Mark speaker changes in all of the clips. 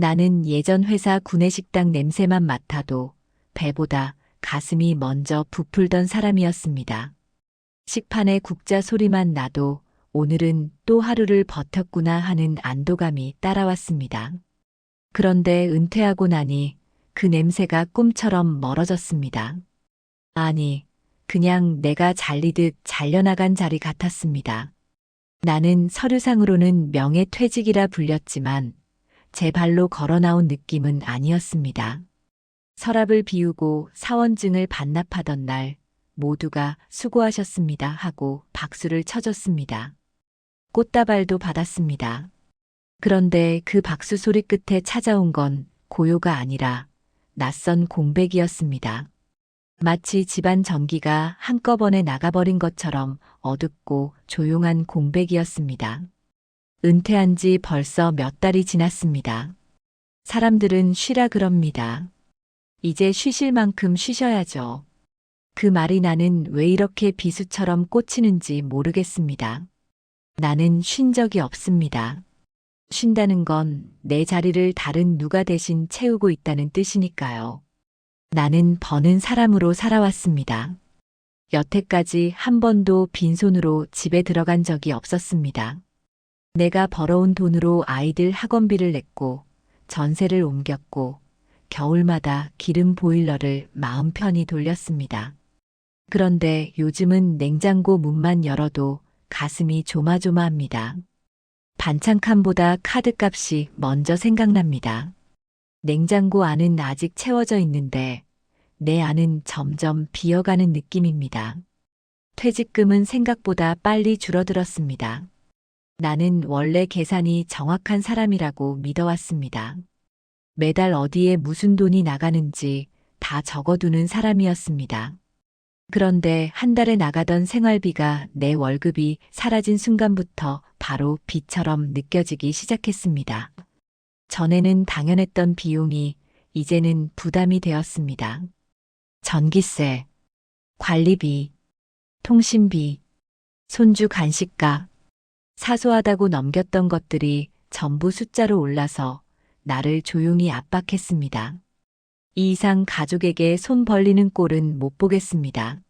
Speaker 1: 나는 예전 회사 구내식당 냄새만 맡아도 배보다 가슴이 먼저 부풀던 사람이었습니다. 식판의 국자 소리만 나도 오늘은 또 하루를 버텼구나 하는 안도감이 따라왔습니다. 그런데 은퇴하고 나니 그 냄새가 꿈처럼 멀어졌습니다. 아니, 그냥 내가 잘리듯 잘려나간 자리 같았습니다. 나는 서류상으로는 명예퇴직이라 불렸지만 제 발로 걸어 나온 느낌은 아니었습니다. 서랍을 비우고 사원증을 반납하던 날 모두가 수고하셨습니다 하고 박수를 쳐줬습니다. 꽃다발도 받았습니다. 그런데 그 박수 소리 끝에 찾아온 건 고요가 아니라 낯선 공백이었습니다. 마치 집안 전기가 한꺼번에 나가버린 것처럼 어둡고 조용한 공백이었습니다. 은퇴한 지 벌써 몇 달이 지났습니다. 사람들은 쉬라 그럽니다. 이제 쉬실 만큼 쉬셔야죠. 그 말이 나는 왜 이렇게 비수처럼 꽂히는지 모르겠습니다. 나는 쉰 적이 없습니다. 쉰다는 건 내 자리를 다른 누가 대신 채우고 있다는 뜻이니까요. 나는 버는 사람으로 살아왔습니다. 여태까지 한 번도 빈손으로 집에 들어간 적이 없었습니다. 내가 벌어온 돈으로 아이들 학원비를 냈고 전세를 옮겼고 겨울마다 기름 보일러를 마음 편히 돌렸습니다. 그런데 요즘은 냉장고 문만 열어도 가슴이 조마조마합니다. 반찬칸보다 카드값이 먼저 생각납니다. 냉장고 안은 아직 채워져 있는데 내 안은 점점 비어가는 느낌입니다. 퇴직금은 생각보다 빨리 줄어들었습니다. 나는 원래 계산이 정확한 사람이라고 믿어왔습니다. 매달 어디에 무슨 돈이 나가는지 다 적어두는 사람이었습니다. 그런데 한 달에 나가던 생활비가 내 월급이 사라진 순간부터 바로 비처럼 느껴지기 시작했습니다. 전에는 당연했던 비용이 이제는 부담이 되었습니다. 전기세, 관리비, 통신비, 손주 간식값, 사소하다고 넘겼던 것들이 전부 숫자로 올라서 나를 조용히 압박했습니다. 이 이상 가족에게 손 벌리는 꼴은 못 보겠습니다.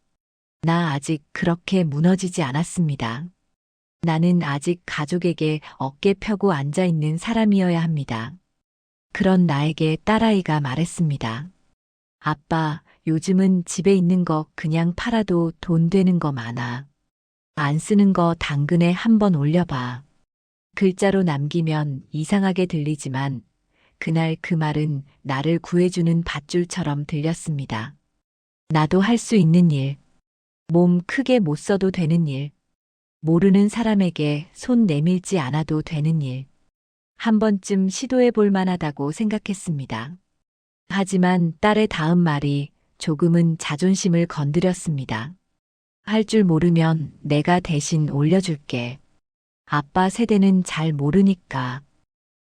Speaker 1: 나 아직 그렇게 무너지지 않았습니다. 나는 아직 가족에게 어깨 펴고 앉아 있는 사람이어야 합니다. 그런 나에게 딸아이가 말했습니다. 아빠, 요즘은 집에 있는 거 그냥 팔아도 돈 되는 거 많아. 안 쓰는 거 당근에 한번 올려봐. 글자로 남기면 이상하게 들리지만 그날 그 말은 나를 구해주는 밧줄처럼 들렸습니다. 나도 할 수 있는 일, 몸 크게 못 써도 되는 일, 모르는 사람에게 손 내밀지 않아도 되는 일, 한 번쯤 시도해 볼 만하다고 생각했습니다. 하지만 딸의 다음 말이 조금은 자존심을 건드렸습니다. 할 줄 모르면 내가 대신 올려줄게. 아빠 세대는 잘 모르니까.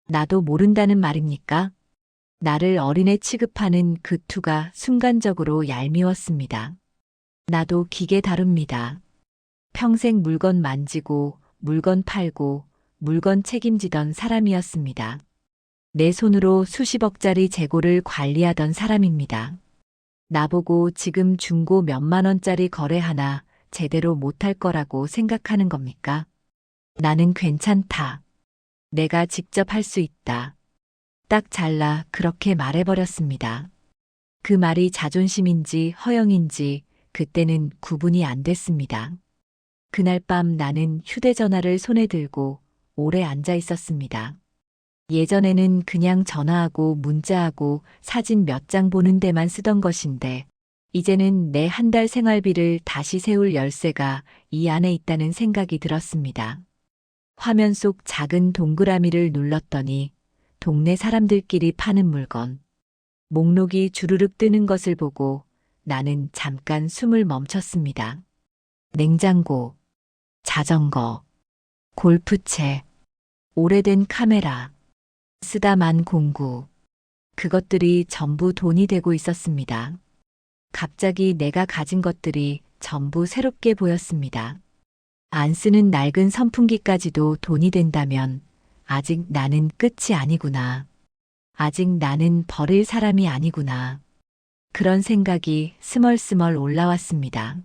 Speaker 1: 나도 모른다는 말입니까? 나를 어린애 취급하는 그 투가 순간적으로 얄미웠습니다. 나도 기계 다룹니다. 평생 물건 만지고 물건 팔고 물건 책임지던 사람이었습니다. 내 손으로 수십억짜리 재고를 관리하던 사람입니다. 나보고 지금 중고 몇만 원짜리 거래 하나 제대로 못할 거라고 생각하는 겁니까? 나는 괜찮다. 내가 직접 할 수 있다. 딱 잘라 그렇게 말해버렸습니다. 그 말이 자존심인지 허영인지 그때는 구분이 안 됐습니다. 그날 밤 나는 휴대전화를 손에 들고 오래 앉아 있었습니다. 예전에는 그냥 전화하고 문자하고 사진 몇 장 보는 데만 쓰던 것인데 이제는 내 한 달 생활비를 다시 세울 열쇠가 이 안에 있다는 생각이 들었습니다. 화면 속 작은 동그라미를 눌렀더니 동네 사람들끼리 파는 물건, 목록이 주르륵 뜨는 것을 보고 나는 잠깐 숨을 멈췄습니다. 냉장고, 자전거, 골프채, 오래된 카메라, 쓰다만 공구. 그것들이 전부 돈이 되고 있었습니다. 갑자기 내가 가진 것들이 전부 새롭게 보였습니다. 안 쓰는 낡은 선풍기까지도 돈이 된다면 아직 나는 끝이 아니구나. 아직 나는 버릴 사람이 아니구나. 그런 생각이 스멀스멀 올라왔습니다.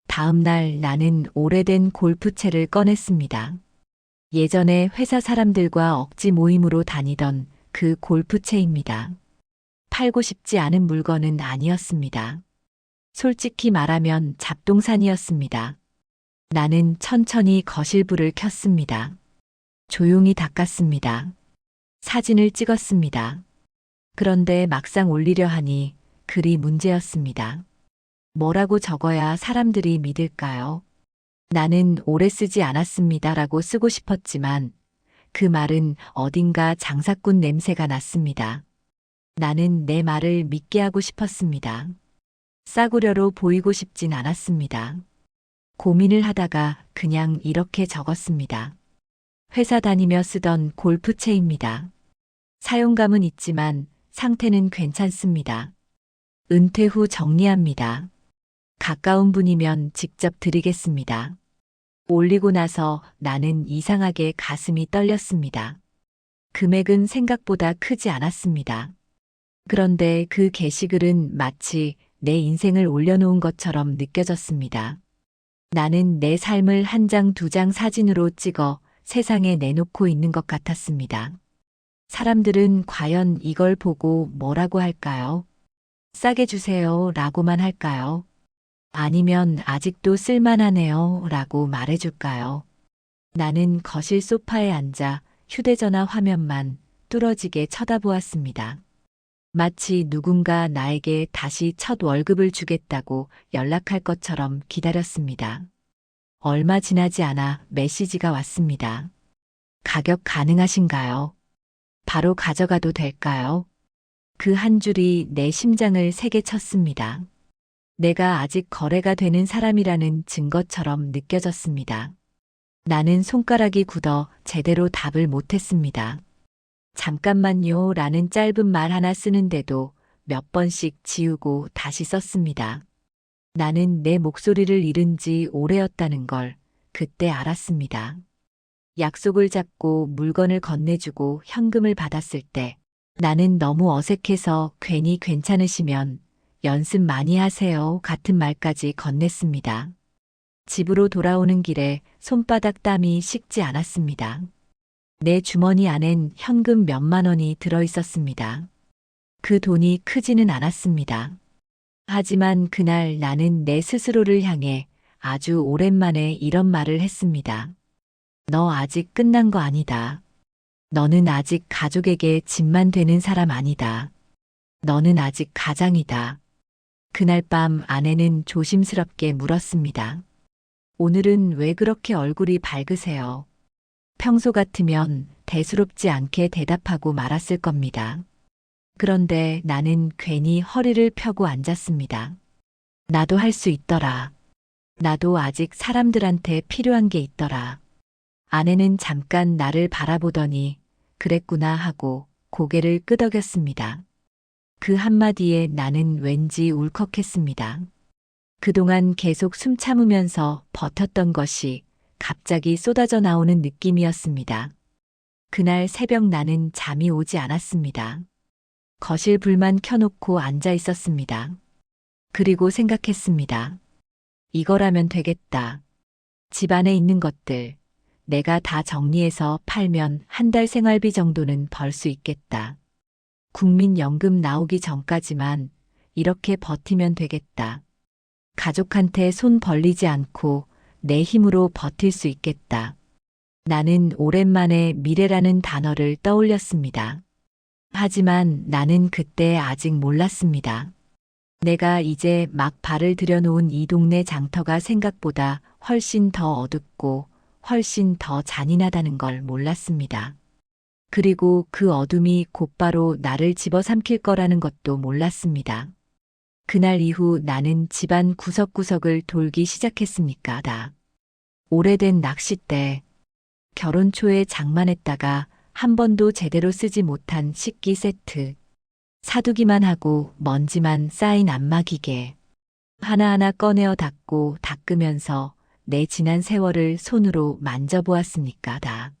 Speaker 1: 다음 날 나는 오래된 골프채를 꺼냈습니다. 예전에 회사 사람들과 억지 모임으로 다니던 그 골프채입니다. 팔고 싶지 않은 물건은 아니었습니다. 솔직히 말하면 잡동산이었습니다. 나는 천천히 거실불을 켰습니다. 조용히 닦았습니다. 사진을 찍었습니다. 그런데 막상 올리려 하니 글이 문제였습니다. 뭐라고 적어야 사람들이 믿을까요? 나는 오래 쓰지 않았습니다라고 쓰고 싶었지만 그 말은 어딘가 장사꾼 냄새가 났습니다. 나는 내 말을 믿게 하고 싶었습니다. 싸구려로 보이고 싶진 않았습니다. 고민을 하다가 그냥 이렇게 적었습니다. 회사 다니며 쓰던 골프채입니다. 사용감은 있지만 상태는 괜찮습니다. 은퇴 후 정리합니다. 가까운 분이면 직접 드리겠습니다. 올리고 나서 나는 이상하게 가슴이 떨렸습니다. 금액은 생각보다 크지 않았습니다. 그런데 그 게시글은 마치 내 인생을 올려놓은 것처럼 느껴졌습니다. 나는 내 삶을 한 장, 두 장 사진으로 찍어 세상에 내놓고 있는 것 같았습니다. 사람들은 과연 이걸 보고 뭐라고 할까요? 싸게 주세요 라고만 할까요? 아니면 아직도 쓸만하네요 라고 말해줄까요? 나는 거실 소파에 앉아 휴대전화 화면만 뚫어지게 쳐다보았습니다. 마치 누군가 나에게 다시 첫 월급을 주겠다고 연락할 것처럼 기다렸습니다. 얼마 지나지 않아 메시지가 왔습니다. 가격 가능하신가요? 바로 가져가도 될까요? 그 한 줄이 내 심장을 세게 쳤습니다. 내가 아직 거래가 되는 사람이라는 증거처럼 느껴졌습니다. 나는 손가락이 굳어 제대로 답을 못했습니다. 잠깐만요 라는 짧은 말 하나 쓰는데도 몇 번씩 지우고 다시 썼습니다. 나는 내 목소리를 잃은 지 오래였다는 걸 그때 알았습니다. 약속을 잡고 물건을 건네주고 현금을 받았을 때 나는 너무 어색해서 괜히 괜찮으시면 연습 많이 하세요 같은 말까지 건넸습니다. 집으로 돌아오는 길에 손바닥 땀이 식지 않았습니다. 내 주머니 안엔 현금 몇만 원이 들어 있었습니다. 그 돈이 크지는 않았습니다. 하지만 그날 나는 내 스스로를 향해 아주 오랜만에 이런 말을 했습니다. 너 아직 끝난 거 아니다. 너는 아직 가족에게 짐만 되는 사람 아니다. 너는 아직 가장이다. 그날 밤 아내는 조심스럽게 물었습니다. 오늘은 왜 그렇게 얼굴이 밝으세요? 평소 같으면 대수롭지 않게 대답하고 말았을 겁니다. 그런데 나는 괜히 허리를 펴고 앉았습니다. 나도 할 수 있더라. 나도 아직 사람들한테 필요한 게 있더라. 아내는 잠깐 나를 바라보더니 그랬구나 하고 고개를 끄덕였습니다. 그 한마디에 나는 왠지 울컥했습니다. 그동안 계속 숨 참으면서 버텼던 것이 갑자기 쏟아져 나오는 느낌이었습니다. 그날 새벽 나는 잠이 오지 않았습니다. 거실 불만 켜놓고 앉아 있었습니다. 그리고 생각했습니다. 이거라면 되겠다. 집 안에 있는 것들, 내가 다 정리해서 팔면 한 달 생활비 정도는 벌 수 있겠다. 국민연금 나오기 전까지만 이렇게 버티면 되겠다. 가족한테 손 벌리지 않고 내 힘으로 버틸 수 있겠다. 나는 오랜만에 미래라는 단어를 떠올렸습니다. 하지만 나는 그때 아직 몰랐습니다. 내가 이제 막 발을 들여놓은 이 동네 장터가 생각보다 훨씬 더 어둡고 훨씬 더 잔인하다는 걸 몰랐습니다. 그리고 그 어둠이 곧바로 나를 집어삼킬 거라는 것도 몰랐습니다. 그날 이후 나는 집안 구석구석을 돌기 시작했으니까 다. 오래된 낚싯대, 결혼 초에 장만했다가 한 번도 제대로 쓰지 못한 식기 세트, 사두기만 하고 먼지만 쌓인 안마기계, 하나하나 꺼내어 닦고 닦으면서 내 지난 세월을 손으로 만져보았으니까 다.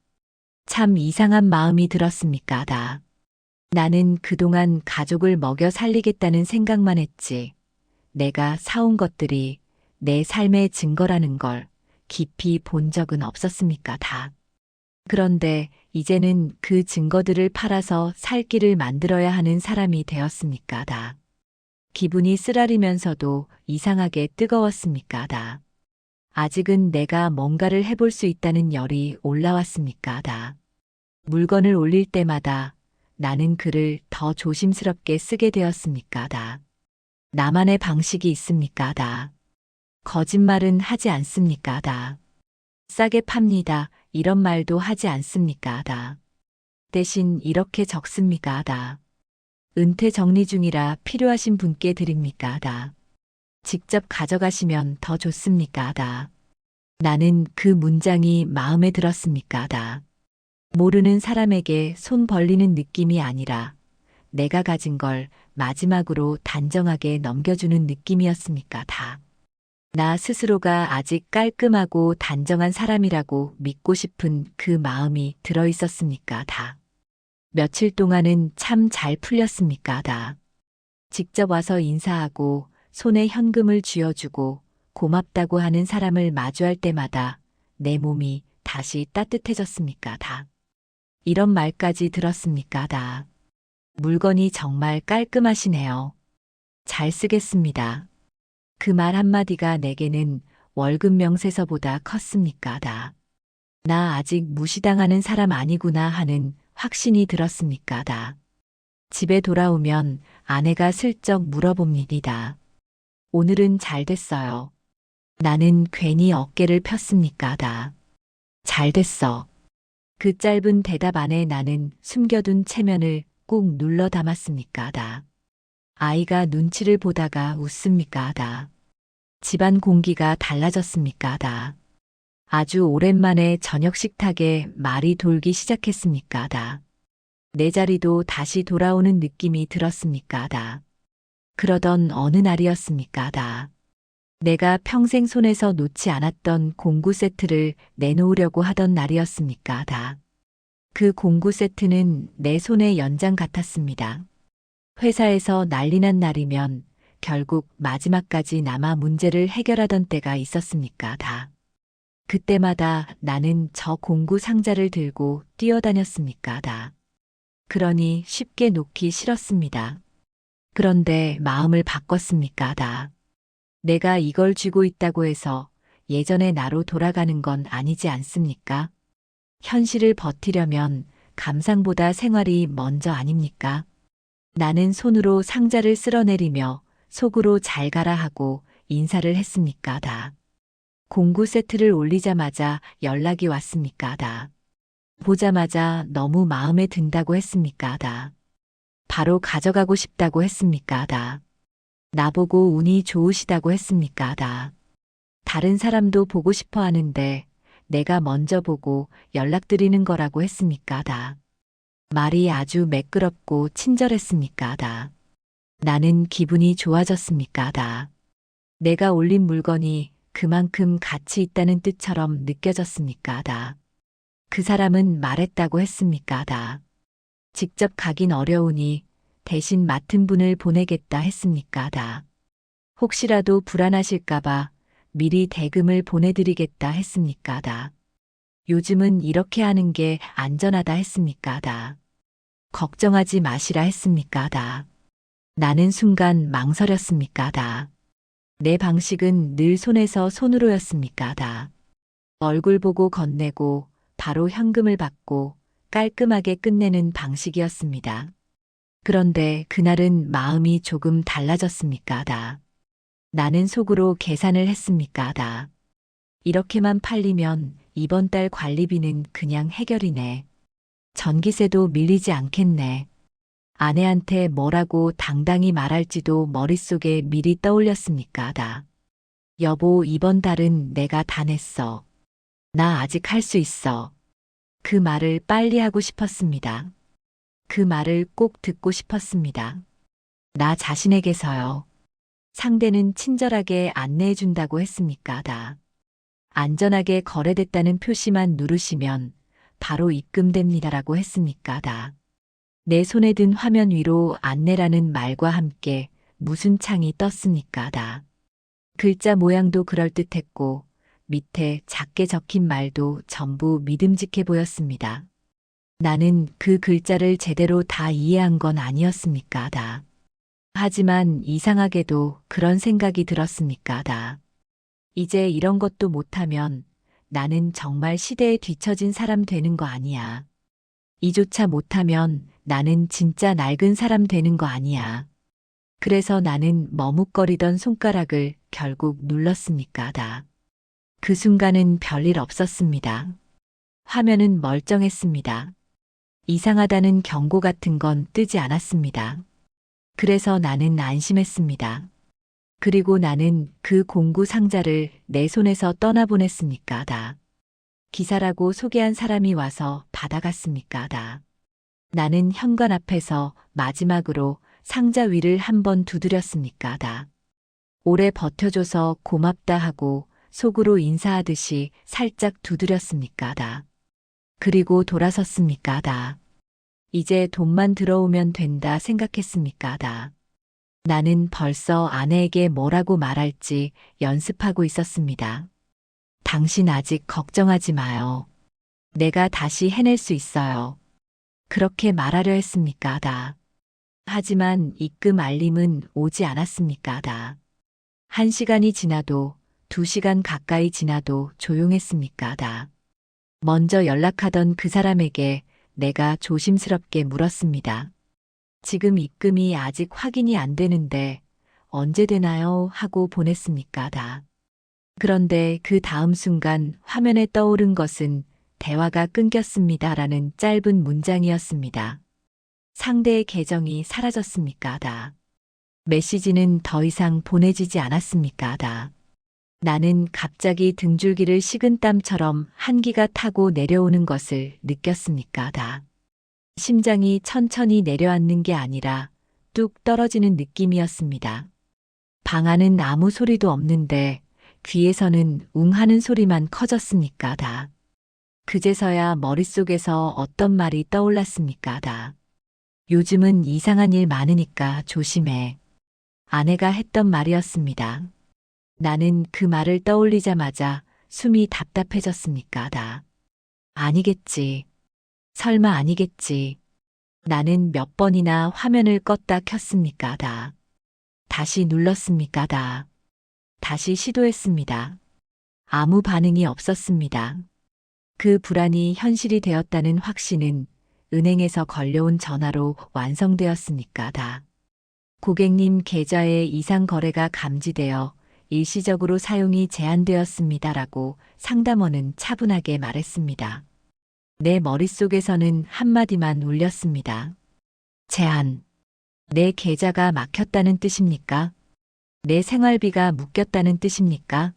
Speaker 1: 참 이상한 마음이 들었습니까 다. 나는 그동안 가족을 먹여 살리겠다는 생각만 했지. 내가 사온 것들이 내 삶의 증거라는 걸 깊이 본 적은 없었습니까, 다. 그런데 이제는 그 증거들을 팔아서 살 길을 만들어야 하는 사람이 되었습니까, 다. 기분이 쓰라리면서도 이상하게 뜨거웠습니까, 다. 아직은 내가 뭔가를 해볼 수 있다는 열이 올라왔습니까, 다. 물건을 올릴 때마다 나는 글을 더 조심스럽게 쓰게 되었습니까, 다. 나만의 방식이 있습니까, 다. 거짓말은 하지 않습니까, 다. 싸게 팝니다. 이런 말도 하지 않습니까, 다. 대신 이렇게 적습니까, 다. 은퇴 정리 중이라 필요하신 분께 드립니까, 다. 직접 가져가시면 더 좋습니까, 다. 나는 그 문장이 마음에 들었습니까, 다. 모르는 사람에게 손 벌리는 느낌이 아니라 내가 가진 걸 마지막으로 단정하게 넘겨주는 느낌이었습니까, 다. 나 스스로가 아직 깔끔하고 단정한 사람이라고 믿고 싶은 그 마음이 들어 있었습니까, 다. 며칠 동안은 참 잘 풀렸습니까, 다. 직접 와서 인사하고 손에 현금을 쥐어주고 고맙다고 하는 사람을 마주할 때마다 내 몸이 다시 따뜻해졌습니까, 다. 이런 말까지 들었습니까, 다. 물건이 정말 깔끔하시네요. 잘 쓰겠습니다. 그 말 한마디가 내게는 월급 명세서보다 컸습니까, 다. 나 아직 무시당하는 사람 아니구나 하는 확신이 들었습니까, 다. 집에 돌아오면 아내가 슬쩍 물어봅니다. 오늘은 잘 됐어요. 나는 괜히 어깨를 폈습니까, 다. 잘 됐어. 그 짧은 대답 안에 나는 숨겨둔 체면을 꾹 눌러 담았습니까, 다. 아이가 눈치를 보다가 웃습니까, 다. 집안 공기가 달라졌습니까, 다. 아주 오랜만에 저녁 식탁에 말이 돌기 시작했습니까, 다. 내 자리도 다시 돌아오는 느낌이 들었습니까, 다. 그러던 어느 날이었습니까, 다. 내가 평생 손에서 놓지 않았던 공구 세트를 내놓으려고 하던 날이었습니까, 다. 그 공구 세트는 내 손의 연장 같았습니다. 회사에서 난리난 날이면 결국 마지막까지 남아 문제를 해결하던 때가 있었습니까, 다. 그때마다 나는 저 공구 상자를 들고 뛰어다녔습니까, 다. 그러니 쉽게 놓기 싫었습니다. 그런데 마음을 바꿨습니까, 다. 내가 이걸 쥐고 있다고 해서 예전의 나로 돌아가는 건 아니지 않습니까? 현실을 버티려면 감상보다 생활이 먼저 아닙니까? 나는 손으로 상자를 쓸어내리며 속으로 잘 가라 하고 인사를 했습니까, 다. 공구 세트를 올리자마자 연락이 왔습니까, 다. 보자마자 너무 마음에 든다고 했습니까, 다. 바로 가져가고 싶다고 했습니까, 다. 나보고 운이 좋으시다고 했습니까, 다. 다른 사람도 보고 싶어 하는데 내가 먼저 보고 연락드리는 거라고 했습니까, 다. 말이 아주 매끄럽고 친절했습니까, 다. 나는 기분이 좋아졌습니까, 다. 내가 올린 물건이 그만큼 가치 있다는 뜻처럼 느껴졌습니까, 다. 그 사람은 말했다고 했습니까, 다. 직접 가긴 어려우니 대신 맡은 분을 보내겠다 했습니까, 다. 혹시라도 불안하실까봐 미리 대금을 보내드리겠다 했습니까, 다. 요즘은 이렇게 하는 게 안전하다 했습니까, 다. 걱정하지 마시라 했습니까, 다. 나는 순간 망설였습니까, 다. 내 방식은 늘 손에서 손으로였습니까, 다. 얼굴 보고 건네고 바로 현금을 받고 깔끔하게 끝내는 방식이었습니다. 그런데 그날은 마음이 조금 달라졌습니까, 다. 나는 속으로 계산을 했습니까, 다. 이렇게만 팔리면 이번 달 관리비는 그냥 해결이네. 전기세도 밀리지 않겠네. 아내한테 뭐라고 당당히 말할지도 머릿속에 미리 떠올렸습니까, 다. 여보, 이번 달은 내가 다 냈어. 나 아직 할 수 있어. 그 말을 빨리 하고 싶었습니다. 그 말을 꼭 듣고 싶었습니다. 나 자신에게서요. 상대는 친절하게 안내해 준다고 했습니까, 다. 안전하게 거래됐다는 표시만 누르시면 바로 입금됩니다라고 했습니까, 다. 내 손에 든 화면 위로 안내라는 말과 함께 무슨 창이 떴습니까, 다. 글자 모양도 그럴듯했고 밑에 작게 적힌 말도 전부 믿음직해 보였습니다. 나는 그 글자를 제대로 다 이해한 건 아니었습니까, 다. 하지만 이상하게도 그런 생각이 들었습니까, 다. 이제 이런 것도 못하면 나는 정말 시대에 뒤처진 사람 되는 거 아니야. 이조차 못하면 나는 진짜 낡은 사람 되는 거 아니야. 그래서 나는 머뭇거리던 손가락을 결국 눌렀습니까, 다. 그 순간은 별일 없었습니다. 화면은 멀쩡했습니다. 이상하다는 경고 같은 건 뜨지 않았습니다. 그래서 나는 안심했습니다. 그리고 나는 그 공구 상자를 내 손에서 떠나보냈습니까, 다. 기사라고 소개한 사람이 와서 받아갔습니까, 다. 나는 현관 앞에서 마지막으로 상자 위를 한번 두드렸습니까, 다. 오래 버텨줘서 고맙다 하고 속으로 인사하듯이 살짝 두드렸습니까, 다. 그리고 돌아섰습니까, 다. 이제 돈만 들어오면 된다 생각했습니까, 다. 나는 벌써 아내에게 뭐라고 말할지 연습하고 있었습니다. 당신 아직 걱정하지 마요. 내가 다시 해낼 수 있어요. 그렇게 말하려 했습니까, 다. 하지만 입금 알림은 오지 않았습니까, 다. 1시간이 지나도 2시간 가까이 지나도 조용했습니까, 다. 먼저 연락하던 그 사람에게 내가 조심스럽게 물었습니다. 지금 입금이 아직 확인이 안 되는데 언제 되나요? 하고 보냈습니까, 다. 그런데 그 다음 순간 화면에 떠오른 것은 대화가 끊겼습니다 라는 짧은 문장이었습니다. 상대의 계정이 사라졌습니까, 다. 메시지는 더 이상 보내지지 않았습니까, 다. 나는 갑자기 등줄기를 식은 땀처럼 한기가 타고 내려오는 것을 느꼈습니까, 다. 심장이 천천히 내려앉는 게 아니라 뚝 떨어지는 느낌이었습니다. 방 안은 아무 소리도 없는데 귀에서는 웅 하는 소리만 커졌습니까, 다. 그제서야 머릿속에서 어떤 말이 떠올랐습니까, 다. 요즘은 이상한 일 많으니까 조심해. 아내가 했던 말이었습니다. 나는 그 말을 떠올리자마자 숨이 답답해졌습니까, 다. 아니겠지. 설마 아니겠지. 나는 몇 번이나 화면을 껐다 켰습니까, 다. 다시 눌렀습니까, 다. 다시 시도했습니다. 아무 반응이 없었습니다. 그 불안이 현실이 되었다는 확신은 은행에서 걸려온 전화로 완성되었습니까, 다. 고객님 계좌에 이상 거래가 감지되어 일시적으로 사용이 제한되었습니다라고 상담원은 차분하게 말했습니다. 내 머릿속에서는 한마디만 울렸습니다. 제한. 내 계좌가 막혔다는 뜻입니까? 내 생활비가 묶였다는 뜻입니까?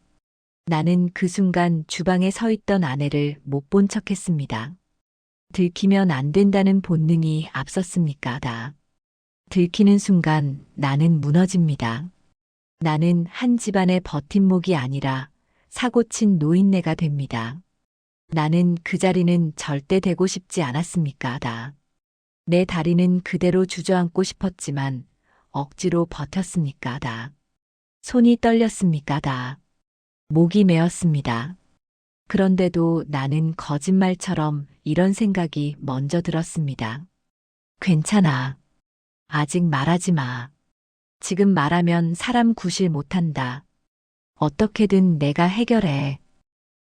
Speaker 1: 나는 그 순간 주방에 서 있던 아내를 못 본 척했습니다. 들키면 안 된다는 본능이 앞섰습니까, 다. 들키는 순간 나는 무너집니다. 나는 한 집안의 버팀목이 아니라 사고친 노인네가 됩니다. 나는 그 자리는 절대 되고 싶지 않았습니까, 다. 내 다리는 그대로 주저앉고 싶었지만 억지로 버텼습니까, 다. 손이 떨렸습니까, 다. 목이 메었습니다. 그런데도 나는 거짓말처럼 이런 생각이 먼저 들었습니다. 괜찮아. 아직 말하지 마. 지금 말하면 사람 구실 못한다. 어떻게든 내가 해결해.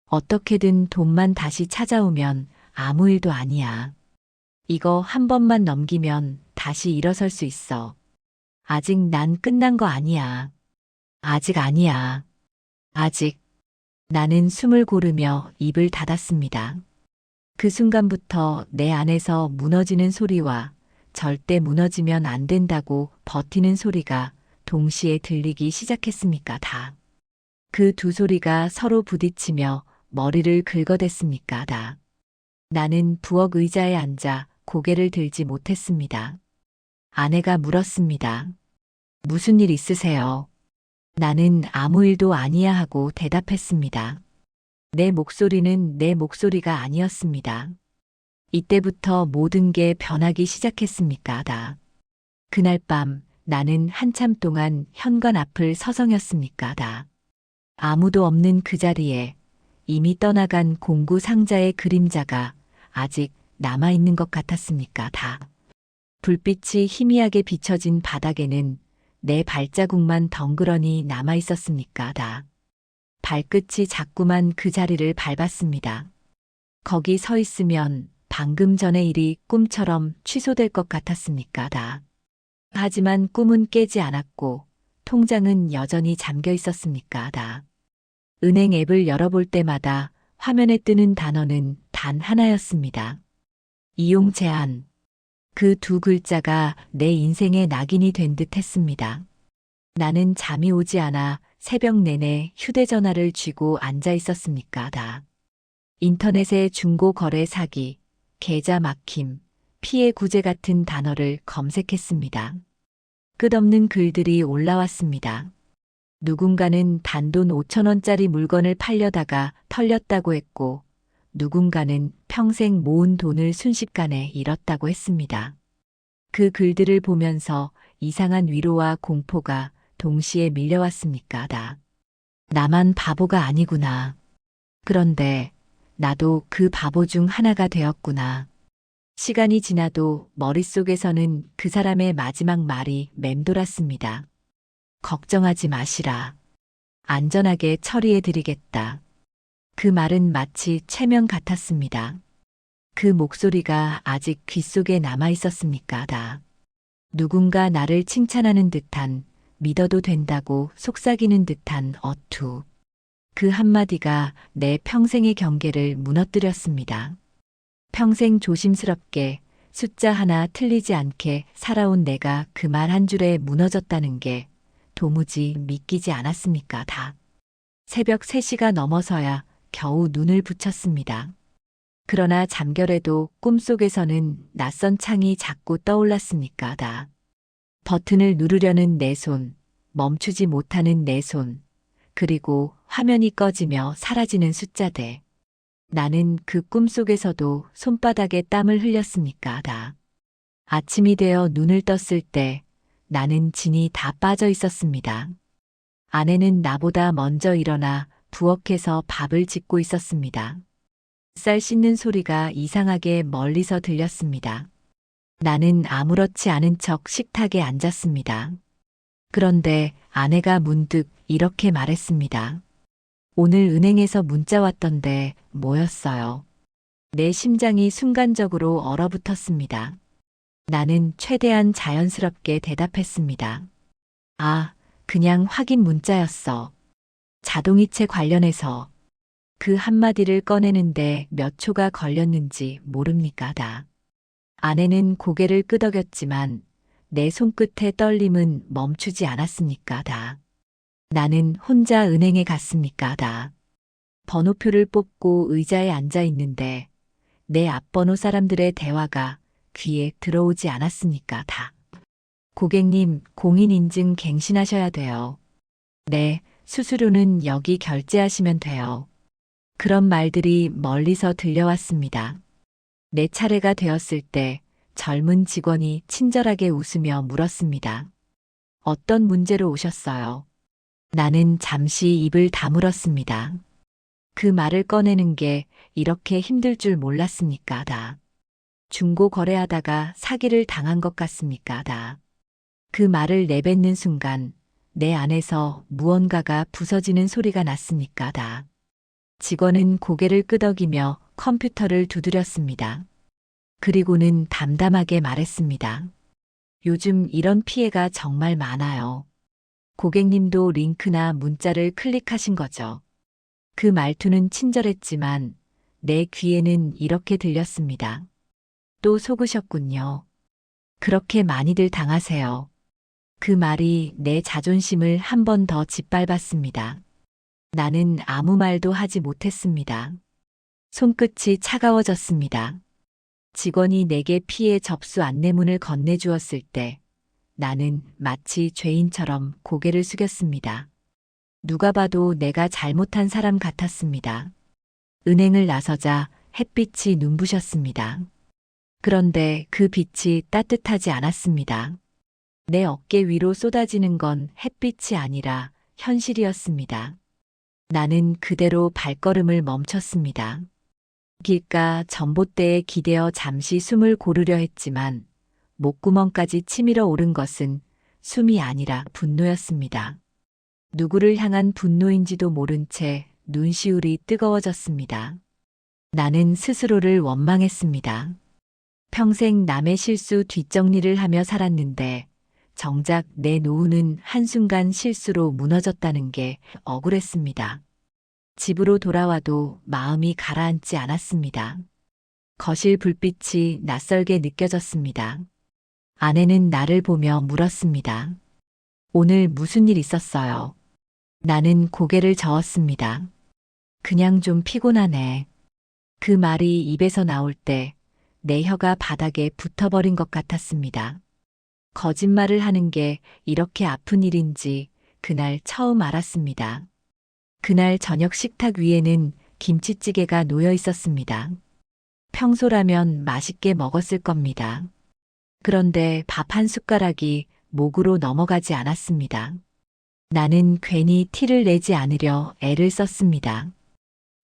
Speaker 1: 어떻게든 돈만 다시 찾아오면 아무 일도 아니야. 이거 한 번만 넘기면 다시 일어설 수 있어. 아직 난 끝난 거 아니야. 아직 아니야. 아직. 나는 숨을 고르며 입을 닫았습니다. 그 순간부터 내 안에서 무너지는 소리와 절대 무너지면 안 된다고 버티는 소리가 동시에 들리기 시작했습니까, 다. 그 두 소리가 서로 부딪히며 머리를 긁어댔습니까, 다. 나는 부엌 의자에 앉아 고개를 들지 못했습니다. 아내가 물었습니다. 무슨 일 있으세요? 나는 아무 일도 아니야 하고 대답했습니다. 내 목소리는 내 목소리가 아니었습니다. 이때부터 모든 게 변하기 시작했습니다. 그날 밤 나는 한참 동안 현관 앞을 서성였습니까? 아무도 없는 그 자리에 이미 떠나간 공구 상자의 그림자가 아직 남아있는 것 같았습니까? 불빛이 희미하게 비춰진 바닥에는 내 발자국만 덩그러니 남아있었습니까? 발끝이 자꾸만 그 자리를 밟았습니다. 거기 서 있으면 방금 전의 일이 꿈처럼 취소될 것 같았습니까? 하지만 꿈은 깨지 않았고 통장은 여전히 잠겨 있었습니까? 은행 앱을 열어볼 때마다 화면에 뜨는 단어는 단 하나였습니다. 이용 제한. 그 두 글자가 내 인생의 낙인이 된 듯 했습니다. 나는 잠이 오지 않아 새벽 내내 휴대전화를 쥐고 앉아 있었습니까? 인터넷의 중고 거래 사기, 계좌 막힘, 피해 구제 같은 단어를 검색했습니다. 끝없는 글들이 올라왔습니다. 누군가는 단돈 5,000원짜리 물건을 팔려다가 털렸다고 했고, 누군가는 평생 모은 돈을 순식간에 잃었다고 했습니다. 그 글들을 보면서 이상한 위로와 공포가 동시에 밀려왔습니까? 나만 바보가 아니구나. 그런데 나도 그 바보 중 하나가 되었구나. 시간이 지나도 머릿속에서는 그 사람의 마지막 말이 맴돌았습니다. 걱정하지 마시라. 안전하게 처리해 드리겠다. 그 말은 마치 체면 같았습니다. 그 목소리가 아직 귓속에 남아 있었습니까? 누군가 나를 칭찬하는 듯한, 믿어도 된다고 속삭이는 듯한 어투. 그 한마디가 내 평생의 경계를 무너뜨렸습니다. 평생 조심스럽게 숫자 하나 틀리지 않게 살아온 내가 그 말 한 줄에 무너졌다는 게 도무지 믿기지 않았습니까? 새벽 3시가 넘어서야 겨우 눈을 붙였습니다. 그러나 잠결에도 꿈속에서는 낯선 창이 자꾸 떠올랐습니까? 버튼을 누르려는 내 손, 멈추지 못하는 내 손, 그리고 화면이 꺼지며 사라지는 숫자들. 나는 그 꿈속에서도 손바닥에 땀을 흘렸습니까? 아침이 되어 눈을 떴을 때 나는 진이 다 빠져 있었습니다. 아내는 나보다 먼저 일어나 부엌에서 밥을 짓고 있었습니다. 쌀 씻는 소리가 이상하게 멀리서 들렸습니다. 나는 아무렇지 않은 척 식탁에 앉았습니다. 그런데 아내가 문득 이렇게 말했습니다. 오늘 은행에서 문자 왔던데 뭐였어요? 내 심장이 순간적으로 얼어붙었습니다. 나는 최대한 자연스럽게 대답했습니다. 아, 그냥 확인 문자였어. 자동이체 관련해서. 그 한마디를 꺼내는데 몇 초가 걸렸는지 모릅니까? 아내는 고개를 끄덕였지만 내 손끝의 떨림은 멈추지 않았습니까? 나는 혼자 은행에 갔습니까? 번호표를 뽑고 의자에 앉아 있는데 내 앞번호 사람들의 대화가 귀에 들어오지 않았습니까? 고객님, 공인인증 갱신하셔야 돼요. 네, 수수료는 여기 결제하시면 돼요. 그런 말들이 멀리서 들려왔습니다. 내 차례가 되었을 때 젊은 직원이 친절하게 웃으며 물었습니다. 어떤 문제로 오셨어요? 나는 잠시 입을 다물었습니다. 그 말을 꺼내는 게 이렇게 힘들 줄 몰랐습니까? 중고 거래하다가 사기를 당한 것 같습니까? 그 말을 내뱉는 순간 내 안에서 무언가가 부서지는 소리가 났습니까? 직원은 고개를 끄덕이며 컴퓨터를 두드렸습니다. 그리고는 담담하게 말했습니다. 요즘 이런 피해가 정말 많아요. 고객님도 링크나 문자를 클릭하신 거죠. 그 말투는 친절했지만 내 귀에는 이렇게 들렸습니다. 또 속으셨군요. 그렇게 많이들 당하세요. 그 말이 내 자존심을 한 번 더 짓밟았습니다. 나는 아무 말도 하지 못했습니다. 손끝이 차가워졌습니다. 직원이 내게 피해 접수 안내문을 건네주었을 때 나는 마치 죄인처럼 고개를 숙였습니다. 누가 봐도 내가 잘못한 사람 같았습니다. 은행을 나서자 햇빛이 눈부셨습니다. 그런데 그 빛이 따뜻하지 않았습니다. 내 어깨 위로 쏟아지는 건 햇빛이 아니라 현실이었습니다. 나는 그대로 발걸음을 멈췄습니다. 길가 전봇대에 기대어 잠시 숨을 고르려 했지만 목구멍까지 치밀어 오른 것은 숨이 아니라 분노였습니다. 누구를 향한 분노인지도 모른 채 눈시울이 뜨거워졌습니다. 나는 스스로를 원망했습니다. 평생 남의 실수 뒷정리를 하며 살았는데 정작 내 노후는 한순간 실수로 무너졌다는 게 억울했습니다. 집으로 돌아와도 마음이 가라앉지 않았습니다. 거실 불빛이 낯설게 느껴졌습니다. 아내는 나를 보며 물었습니다. 오늘 무슨 일 있었어요? 나는 고개를 저었습니다. 그냥 좀 피곤하네. 그 말이 입에서 나올 때 내 혀가 바닥에 붙어버린 것 같았습니다. 거짓말을 하는 게 이렇게 아픈 일인지 그날 처음 알았습니다. 그날 저녁 식탁 위에는 김치찌개가 놓여 있었습니다. 평소라면 맛있게 먹었을 겁니다. 그런데 밥 한 숟가락이 목으로 넘어가지 않았습니다. 나는 괜히 티를 내지 않으려 애를 썼습니다.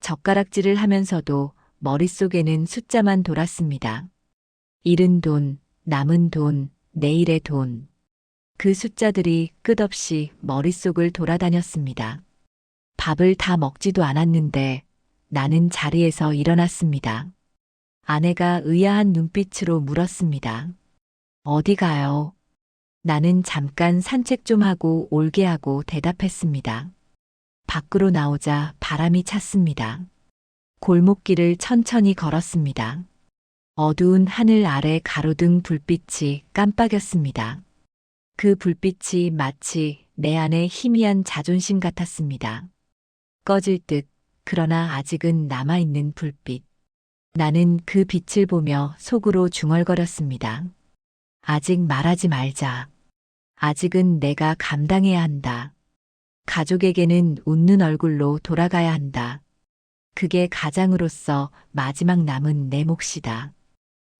Speaker 1: 젓가락질을 하면서도 머릿속에는 숫자만 돌았습니다. 잃은 돈, 남은 돈, 내일의 돈. 그 숫자들이 끝없이 머릿속을 돌아다녔습니다. 밥을 다 먹지도 않았는데 나는 자리에서 일어났습니다. 아내가 의아한 눈빛으로 물었습니다. 어디 가요? 나는 잠깐 산책 좀 하고 올게 하고 대답했습니다. 밖으로 나오자 바람이 찼습니다. 골목길을 천천히 걸었습니다. 어두운 하늘 아래 가로등 불빛이 깜빡였습니다. 그 불빛이 마치 내 안의 희미한 자존심 같았습니다. 꺼질 듯, 그러나 아직은 남아있는 불빛. 나는 그 빛을 보며 속으로 중얼거렸습니다. 아직 말하지 말자. 아직은 내가 감당해야 한다. 가족에게는 웃는 얼굴로 돌아가야 한다. 그게 가장으로서 마지막 남은 내 몫이다.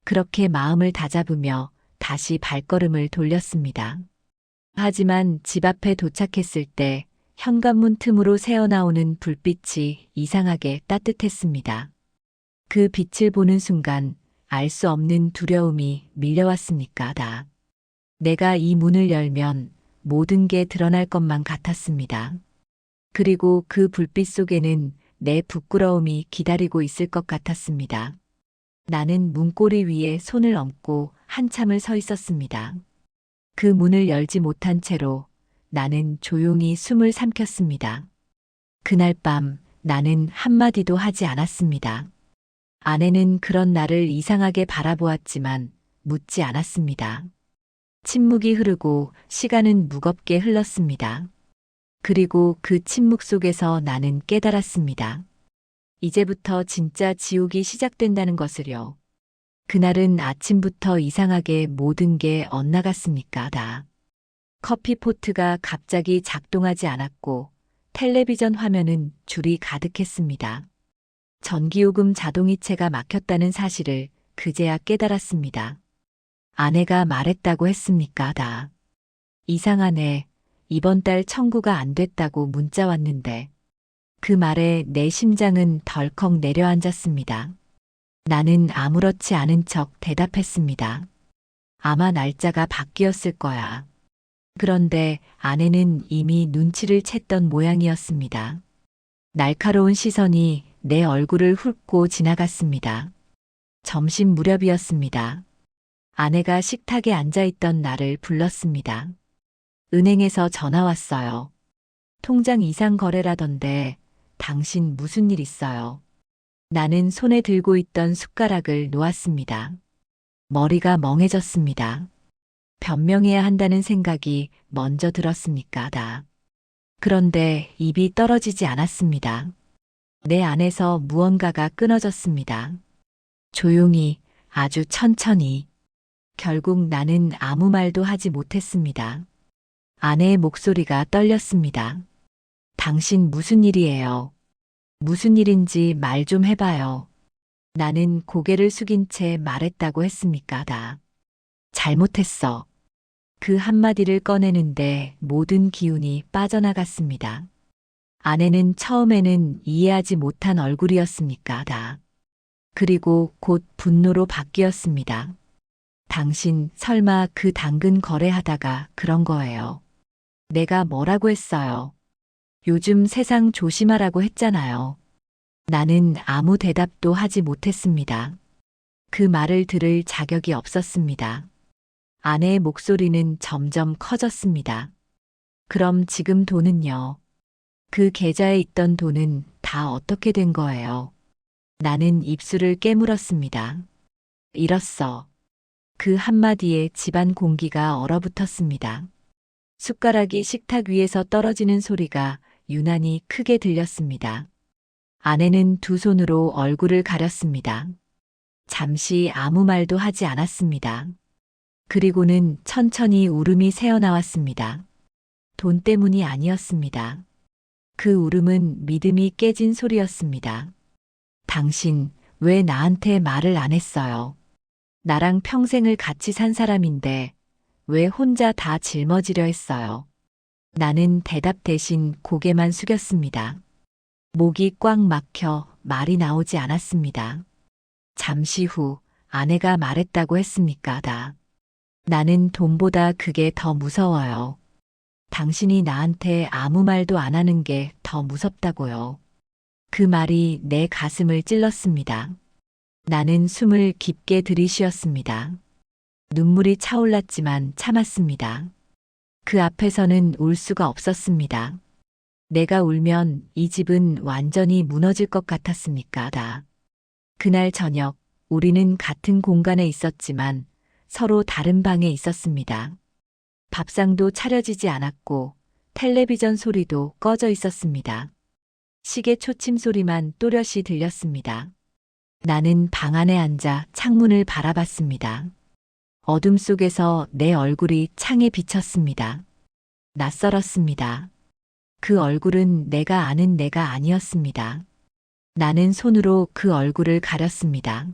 Speaker 1: 그렇게 마음을 다잡으며 다시 발걸음을 돌렸습니다. 하지만 집 앞에 도착했을 때 현관문 틈으로 새어나오는 불빛이 이상하게 따뜻했습니다. 그 빛을 보는 순간 알 수 없는 두려움이 밀려왔으니까다. 내가 이 문을 열면 모든 게 드러날 것만 같았습니다. 그리고 그 불빛 속에는 내 부끄러움이 기다리고 있을 것 같았습니다. 나는 문고리 위에 손을 얹고 한참을 서 있었습니다. 그 문을 열지 못한 채로 나는 조용히 숨을 삼켰습니다. 그날 밤 나는 한마디도 하지 않았습니다. 아내는 그런 나를 이상하게 바라보았지만 묻지 않았습니다. 침묵이 흐르고 시간은 무겁게 흘렀습니다. 그리고 그 침묵 속에서 나는 깨달았습니다. 이제부터 진짜 지옥이 시작된다는 것을요. 그날은 아침부터 이상하게 모든 게 엇나갔으니까 다. 커피포트가 갑자기 작동하지 않았고 텔레비전 화면은 줄이 가득했습니다. 전기요금 자동이체가 막혔다는 사실을 그제야 깨달았습니다. 아내가 말했다고 했습니까 다. 이상하네. 이번 달 청구가 안 됐다고 문자 왔는데. 그 말에 내 심장은 덜컥 내려앉았습니다. 나는 아무렇지 않은 척 대답했습니다. 아마 날짜가 바뀌었을 거야. 그런데 아내는 이미 눈치를 챘던 모양이었습니다. 날카로운 시선이 내 얼굴을 훑고 지나갔습니다. 점심 무렵이었습니다. 아내가 식탁에 앉아있던 나를 불렀습니다. 은행에서 전화 왔어요. 통장 이상 거래라던데 당신 무슨 일 있어요? 나는 손에 들고 있던 숟가락을 놓았습니다. 머리가 멍해졌습니다. 변명해야 한다는 생각이 먼저 들었으니까 다. 그런데 입이 떨어지지 않았습니다. 내 안에서 무언가가 끊어졌습니다. 조용히, 아주 천천히. 결국 나는 아무 말도 하지 못했습니다. 아내의 목소리가 떨렸습니다. 당신 무슨 일이에요? 무슨 일인지 말 좀 해봐요. 나는 고개를 숙인 채 말했다고 했습니까? 나 잘못했어. 그 한마디를 꺼내는데 모든 기운이 빠져나갔습니다. 아내는 처음에는 이해하지 못한 얼굴이었습니까? 나. 그리고 곧 분노로 바뀌었습니다. 당신 설마 그 당근 거래하다가 그런 거예요. 내가 뭐라고 했어요? 요즘 세상 조심하라고 했잖아요. 나는 아무 대답도 하지 못했습니다. 그 말을 들을 자격이 없었습니다. 아내의 목소리는 점점 커졌습니다. 그럼 지금 돈은요? 그 계좌에 있던 돈은 다 어떻게 된 거예요? 나는 입술을 깨물었습니다. 잃었어. 그 한마디에 집안 공기가 얼어붙었습니다. 숟가락이 식탁 위에서 떨어지는 소리가 유난히 크게 들렸습니다. 아내는 두 손으로 얼굴을 가렸습니다. 잠시 아무 말도 하지 않았습니다. 그리고는 천천히 울음이 새어나왔습니다. 돈 때문이 아니었습니다. 그 울음은 믿음이 깨진 소리였습니다. 당신 왜 나한테 말을 안 했어요? 나랑 평생을 같이 산 사람인데 왜 혼자 다 짊어지려 했어요? 나는 대답 대신 고개만 숙였습니다. 목이 꽉 막혀 말이 나오지 않았습니다. 잠시 후 아내가 말했다고 했습니까? 나는 돈보다 그게 더 무서워요. 당신이 나한테 아무 말도 안 하는 게 더 무섭다고요. 그 말이 내 가슴을 찔렀습니다. 나는 숨을 깊게 들이쉬었습니다. 눈물이 차올랐지만 참았습니다. 그 앞에서는 울 수가 없었습니다. 내가 울면 이 집은 완전히 무너질 것 같았습니까? 그날 저녁 우리는 같은 공간에 있었지만 서로 다른 방에 있었습니다. 밥상도 차려지지 않았고 텔레비전 소리도 꺼져 있었습니다. 시계 초침 소리만 또렷이 들렸습니다. 나는 방 안에 앉아 창문을 바라봤습니다. 어둠 속에서 내 얼굴이 창에 비쳤습니다. 낯설었습니다. 그 얼굴은 내가 아는 내가 아니었습니다. 나는 손으로 그 얼굴을 가렸습니다.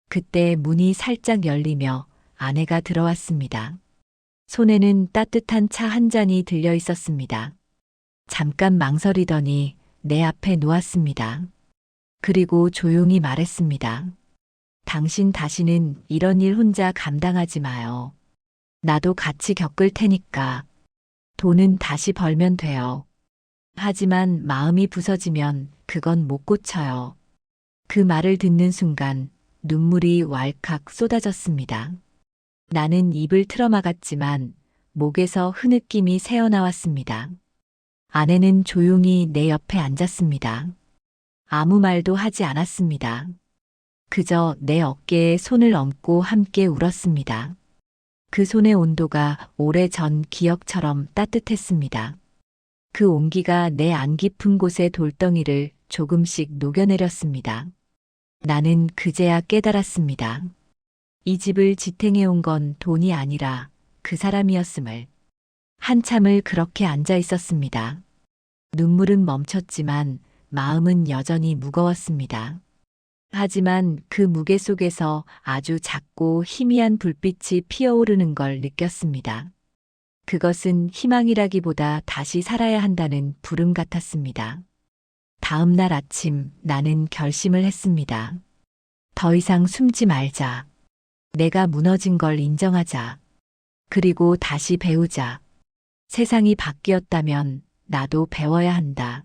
Speaker 1: 그때 문이 살짝 열리며 아내가 들어왔습니다. 손에는 따뜻한 차 한 잔이 들려 있었습니다. 잠깐 망설이더니 내 앞에 놓았습니다. 그리고 조용히 말했습니다. 당신 다시는 이런 일 혼자 감당하지 마요. 나도 같이 겪을 테니까. 돈은 다시 벌면 돼요. 하지만 마음이 부서지면 그건 못 고쳐요. 그 말을 듣는 순간 눈물이 왈칵 쏟아졌습니다. 나는 입을 틀어막았지만 목에서 흐느낌이 새어나왔습니다. 아내는 조용히 내 옆에 앉았습니다. 아무 말도 하지 않았습니다. 그저 내 어깨에 손을 얹고 함께 울었습니다. 그 손의 온도가 오래전 기억처럼 따뜻했습니다. 그 온기가 내 안 깊은 곳의 돌덩이를 조금씩 녹여내렸습니다. 나는 그제야 깨달았습니다. 이 집을 지탱해온 건 돈이 아니라 그 사람이었음을. 한참을 그렇게 앉아 있었습니다. 눈물은 멈췄지만 마음은 여전히 무거웠습니다. 하지만 그 무게 속에서 아주 작고 희미한 불빛이 피어오르는 걸 느꼈습니다. 그것은 희망이라기보다 다시 살아야 한다는 부름 같았습니다. 다음 날 아침 나는 결심을 했습니다. 더 이상 숨지 말자. 내가 무너진 걸 인정하자. 그리고 다시 배우자. 세상이 바뀌었다면 나도 배워야 한다.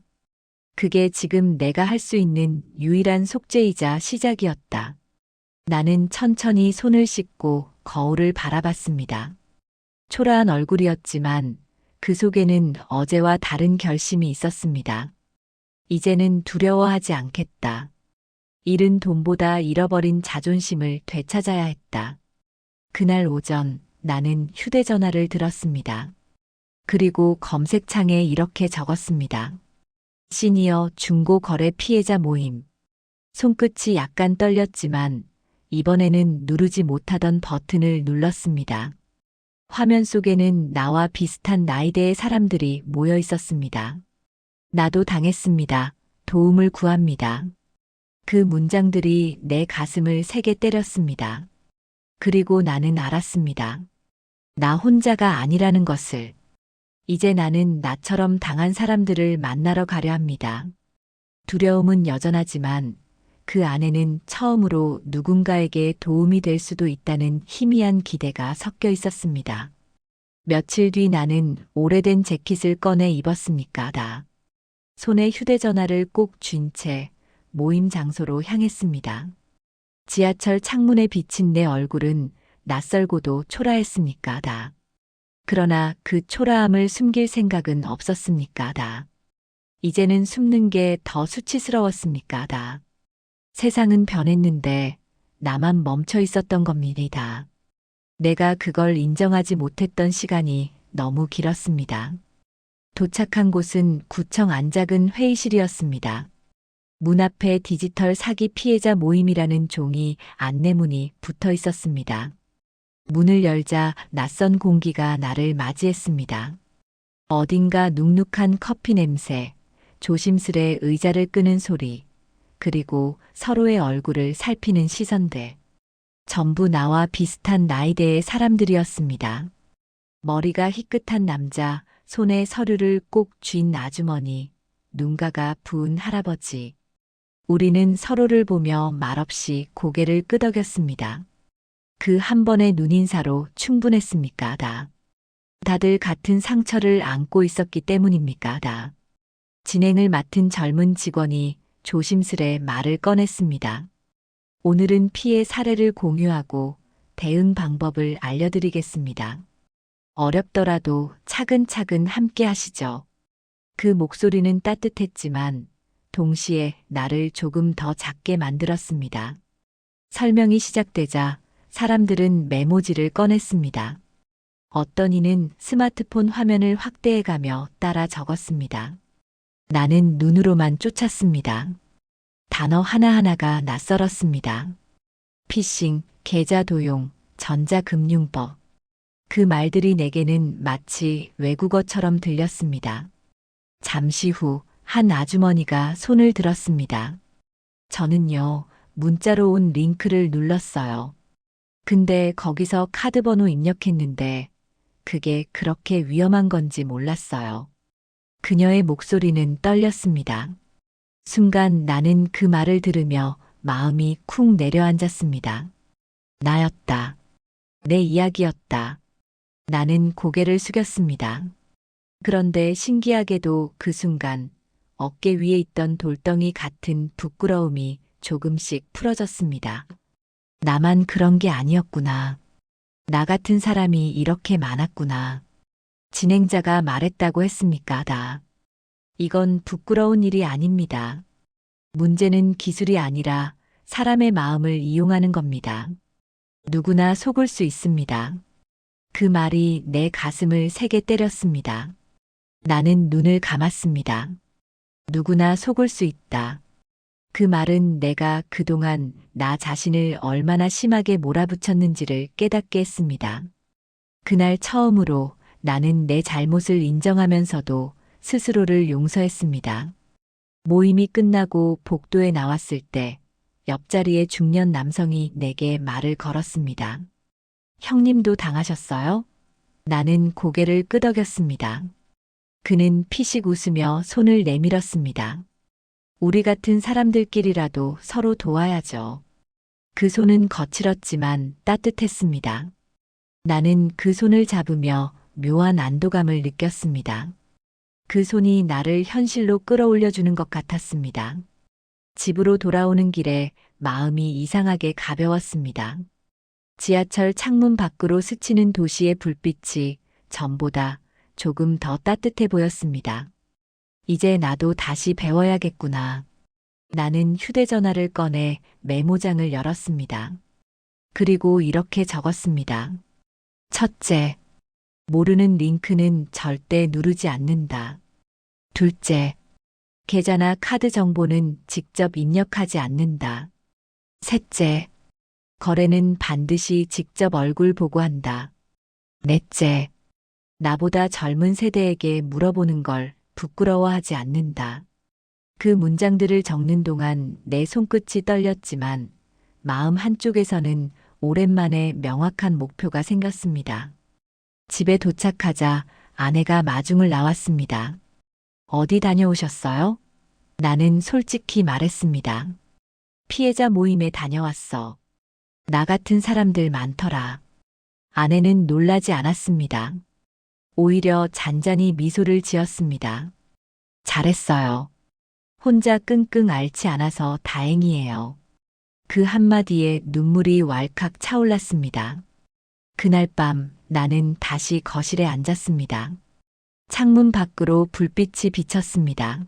Speaker 1: 그게 지금 내가 할 수 있는 유일한 속죄이자 시작이었다. 나는 천천히 손을 씻고 거울을 바라봤습니다. 초라한 얼굴이었지만 그 속에는 어제와 다른 결심이 있었습니다. 이제는 두려워하지 않겠다. 잃은 돈보다 잃어버린 자존심을 되찾아야 했다. 그날 오전 나는 휴대전화를 들었습니다. 그리고 검색창에 이렇게 적었습니다. 시니어 중고 거래 피해자 모임. 손끝이 약간 떨렸지만 이번에는 누르지 못하던 버튼을 눌렀습니다. 화면 속에는 나와 비슷한 나이대의 사람들이 모여 있었습니다. 나도 당했습니다. 도움을 구합니다. 그 문장들이 내 가슴을 세게 때렸습니다. 그리고 나는 알았습니다. 나 혼자가 아니라는 것을. 이제 나는 나처럼 당한 사람들을 만나러 가려 합니다. 두려움은 여전하지만 그 안에는 처음으로 누군가에게 도움이 될 수도 있다는 희미한 기대가 섞여 있었습니다. 며칠 뒤 나는 오래된 재킷을 꺼내 입었으니까 다. 손에 휴대전화를 꼭 쥔 채 모임 장소로 향했습니다. 지하철 창문에 비친 내 얼굴은 낯설고도 초라했으니까 다. 그러나 그 초라함을 숨길 생각은 없었습니까 다. 이제는 숨는 게 더 수치스러웠습니까 다. 세상은 변했는데 나만 멈춰 있었던 겁니다. 내가 그걸 인정하지 못했던 시간이 너무 길었습니다. 도착한 곳은 구청 안작은 회의실이었습니다. 문 앞에 디지털 사기 피해자 모임이라는 종이 안내문이 붙어 있었습니다. 문을 열자 낯선 공기가 나를 맞이했습니다. 어딘가 눅눅한 커피 냄새, 조심스레 의자를 끄는 소리, 그리고 서로의 얼굴을 살피는 시선들. 전부 나와 비슷한 나이대의 사람들이었습니다. 머리가 희끗한 남자, 손에 서류를 꼭 쥔 아주머니, 눈가가 부은 할아버지. 우리는 서로를 보며 말없이 고개를 끄덕였습니다. 그 한 번의 눈인사로 충분했습니까 다. 다들 같은 상처를 안고 있었기 때문입니까 다. 진행을 맡은 젊은 직원이 조심스레 말을 꺼냈습니다. 오늘은 피해 사례를 공유하고 대응 방법을 알려드리겠습니다. 어렵더라도 차근차근 함께 하시죠. 그 목소리는 따뜻했지만 동시에 나를 조금 더 작게 만들었습니다. 설명이 시작되자 사람들은 메모지를 꺼냈습니다. 어떤 이는 스마트폰 화면을 확대해가며 따라 적었습니다. 나는 눈으로만 쫓았습니다. 단어 하나하나가 낯설었습니다. 피싱, 계좌 도용, 전자금융법. 그 말들이 내게는 마치 외국어처럼 들렸습니다. 잠시 후 한 아주머니가 손을 들었습니다. 저는요, 문자로 온 링크를 눌렀어요. 근데 거기서 카드 번호 입력했는데 그게 그렇게 위험한 건지 몰랐어요. 그녀의 목소리는 떨렸습니다. 순간 나는 그 말을 들으며 마음이 쿵 내려앉았습니다. 나였다. 내 이야기였다. 나는 고개를 숙였습니다. 그런데 신기하게도 그 순간 어깨 위에 있던 돌덩이 같은 부끄러움이 조금씩 풀어졌습니다. 나만 그런 게 아니었구나. 나 같은 사람이 이렇게 많았구나. 진행자가 말했다고 했습니까 다. 이건 부끄러운 일이 아닙니다. 문제는 기술이 아니라 사람의 마음을 이용하는 겁니다. 누구나 속을 수 있습니다. 그 말이 내 가슴을 세게 때렸습니다. 나는 눈을 감았습니다. 누구나 속을 수 있다. 그 말은 내가 그동안 나 자신을 얼마나 심하게 몰아붙였는지를 깨닫게 했습니다. 그날 처음으로 나는 내 잘못을 인정하면서도 스스로를 용서했습니다. 모임이 끝나고 복도에 나왔을 때 옆자리의 중년 남성이 내게 말을 걸었습니다. 형님도 당하셨어요? 나는 고개를 끄덕였습니다. 그는 피식 웃으며 손을 내밀었습니다. 우리 같은 사람들끼리라도 서로 도와야죠. 그 손은 거칠었지만 따뜻했습니다. 나는 그 손을 잡으며 묘한 안도감을 느꼈습니다. 그 손이 나를 현실로 끌어올려주는 것 같았습니다. 집으로 돌아오는 길에 마음이 이상하게 가벼웠습니다. 지하철 창문 밖으로 스치는 도시의 불빛이 전보다 조금 더 따뜻해 보였습니다. 이제 나도 다시 배워야겠구나. 나는 휴대전화를 꺼내 메모장을 열었습니다. 그리고 이렇게 적었습니다. 첫째, 모르는 링크는 절대 누르지 않는다. 둘째, 계좌나 카드 정보는 직접 입력하지 않는다. 셋째, 거래는 반드시 직접 얼굴 보고 한다. 넷째, 나보다 젊은 세대에게 물어보는 걸 부끄러워하지 않는다. 그 문장들을 적는 동안 내 손끝이 떨렸지만 마음 한쪽에서는 오랜만에 명확한 목표가 생겼습니다. 집에 도착하자 아내가 마중을 나왔습니다. 어디 다녀오셨어요? 나는 솔직히 말했습니다. 피해자 모임에 다녀왔어. 나 같은 사람들 많더라. 아내는 놀라지 않았습니다. 오히려 잔잔히 미소를 지었습니다. 잘했어요. 혼자 끙끙 앓지 않아서 다행이에요. 그 한마디에 눈물이 왈칵 차올랐습니다. 그날 밤 나는 다시 거실에 앉았습니다. 창문 밖으로 불빛이 비쳤습니다.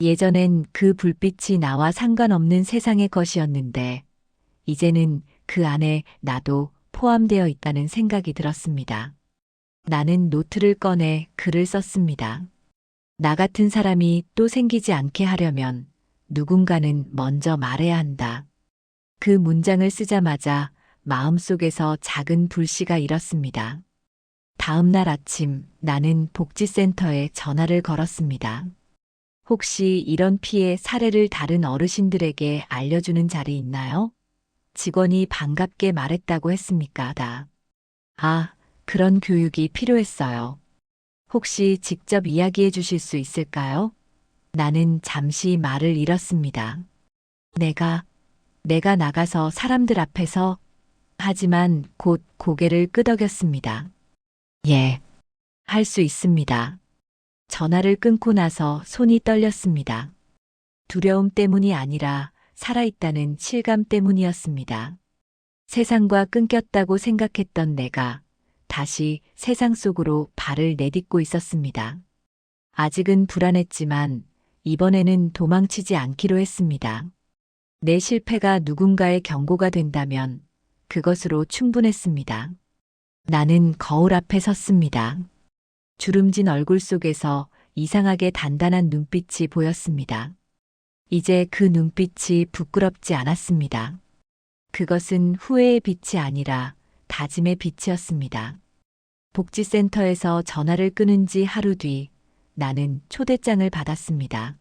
Speaker 1: 예전엔 그 불빛이 나와 상관없는 세상의 것이었는데, 이제는 그 안에 나도 포함되어 있다는 생각이 들었습니다. 나는 노트를 꺼내 글을 썼습니다. 나 같은 사람이 또 생기지 않게 하려면 누군가는 먼저 말해야 한다. 그 문장을 쓰자마자 마음속에서 작은 불씨가 일었습니다. 다음 날 아침 나는 복지센터에 전화를 걸었습니다. 혹시 이런 피해 사례를 다른 어르신들에게 알려주는 자리 있나요? 직원이 반갑게 말했다고 했습니까? 그런 교육이 필요했어요. 혹시 직접 이야기해 주실 수 있을까요? 나는 잠시 말을 잃었습니다. 내가 나가서 사람들 앞에서, 하지만 곧 고개를 끄덕였습니다. 예, 할 수 있습니다. 전화를 끊고 나서 손이 떨렸습니다. 두려움 때문이 아니라 살아있다는 실감 때문이었습니다. 세상과 끊겼다고 생각했던 내가 다시 세상 속으로 발을 내딛고 있었습니다. 아직은 불안했지만 이번에는 도망치지 않기로 했습니다. 내 실패가 누군가의 경고가 된다면 그것으로 충분했습니다. 나는 거울 앞에 섰습니다. 주름진 얼굴 속에서 이상하게 단단한 눈빛이 보였습니다. 이제 그 눈빛이 부끄럽지 않았습니다. 그것은 후회의 빛이 아니라 다짐의 빛이었습니다. 복지센터에서 전화를 끊은 지 하루 뒤 나는 초대장을 받았습니다.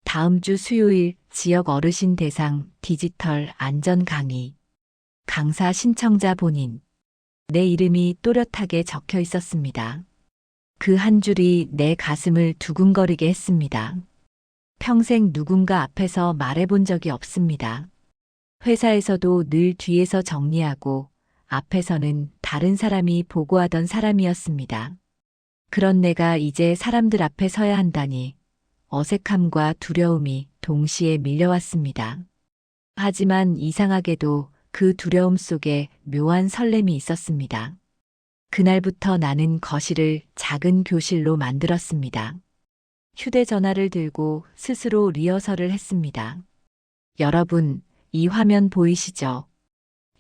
Speaker 1: 다음 주 수요일 지역 어르신 대상 디지털 안전 강의. 강사 신청자 본인. 내 이름이 또렷하게 적혀 있었습니다. 그 한 줄이 내 가슴을 두근거리게 했습니다. 평생 누군가 앞에서 말해본 적이 없습니다. 회사에서도 늘 뒤에서 정리하고 앞에서는 다른 사람이 보고하던 사람이었습니다. 그런 내가 이제 사람들 앞에 서야 한다니 어색함과 두려움이 동시에 밀려왔습니다. 하지만 이상하게도 그 두려움 속에 묘한 설렘이 있었습니다. 그날부터 나는 거실을 작은 교실로 만들었습니다. 휴대전화를 들고 스스로 리허설을 했습니다. 여러분, 이 화면 보이시죠?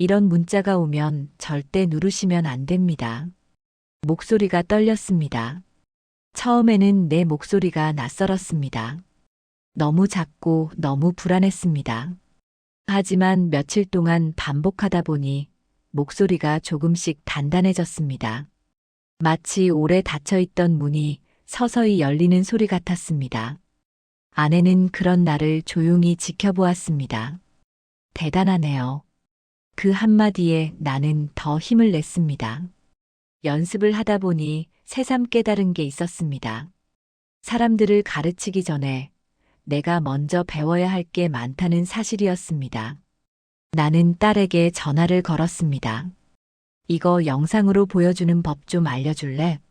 Speaker 1: 이런 문자가 오면 절대 누르시면 안 됩니다. 목소리가 떨렸습니다. 처음에는 내 목소리가 낯설었습니다. 너무 작고 너무 불안했습니다. 하지만 며칠 동안 반복하다 보니 목소리가 조금씩 단단해졌습니다. 마치 오래 닫혀있던 문이 서서히 열리는 소리 같았습니다. 아내는 그런 나를 조용히 지켜보았습니다. 대단하네요. 그 한마디에 나는 더 힘을 냈습니다. 연습을 하다 보니 새삼 깨달은 게 있었습니다. 사람들을 가르치기 전에 내가 먼저 배워야 할 게 많다는 사실이었습니다. 나는 딸에게 전화를 걸었습니다. 이거 영상으로 보여주는 법 좀 알려줄래?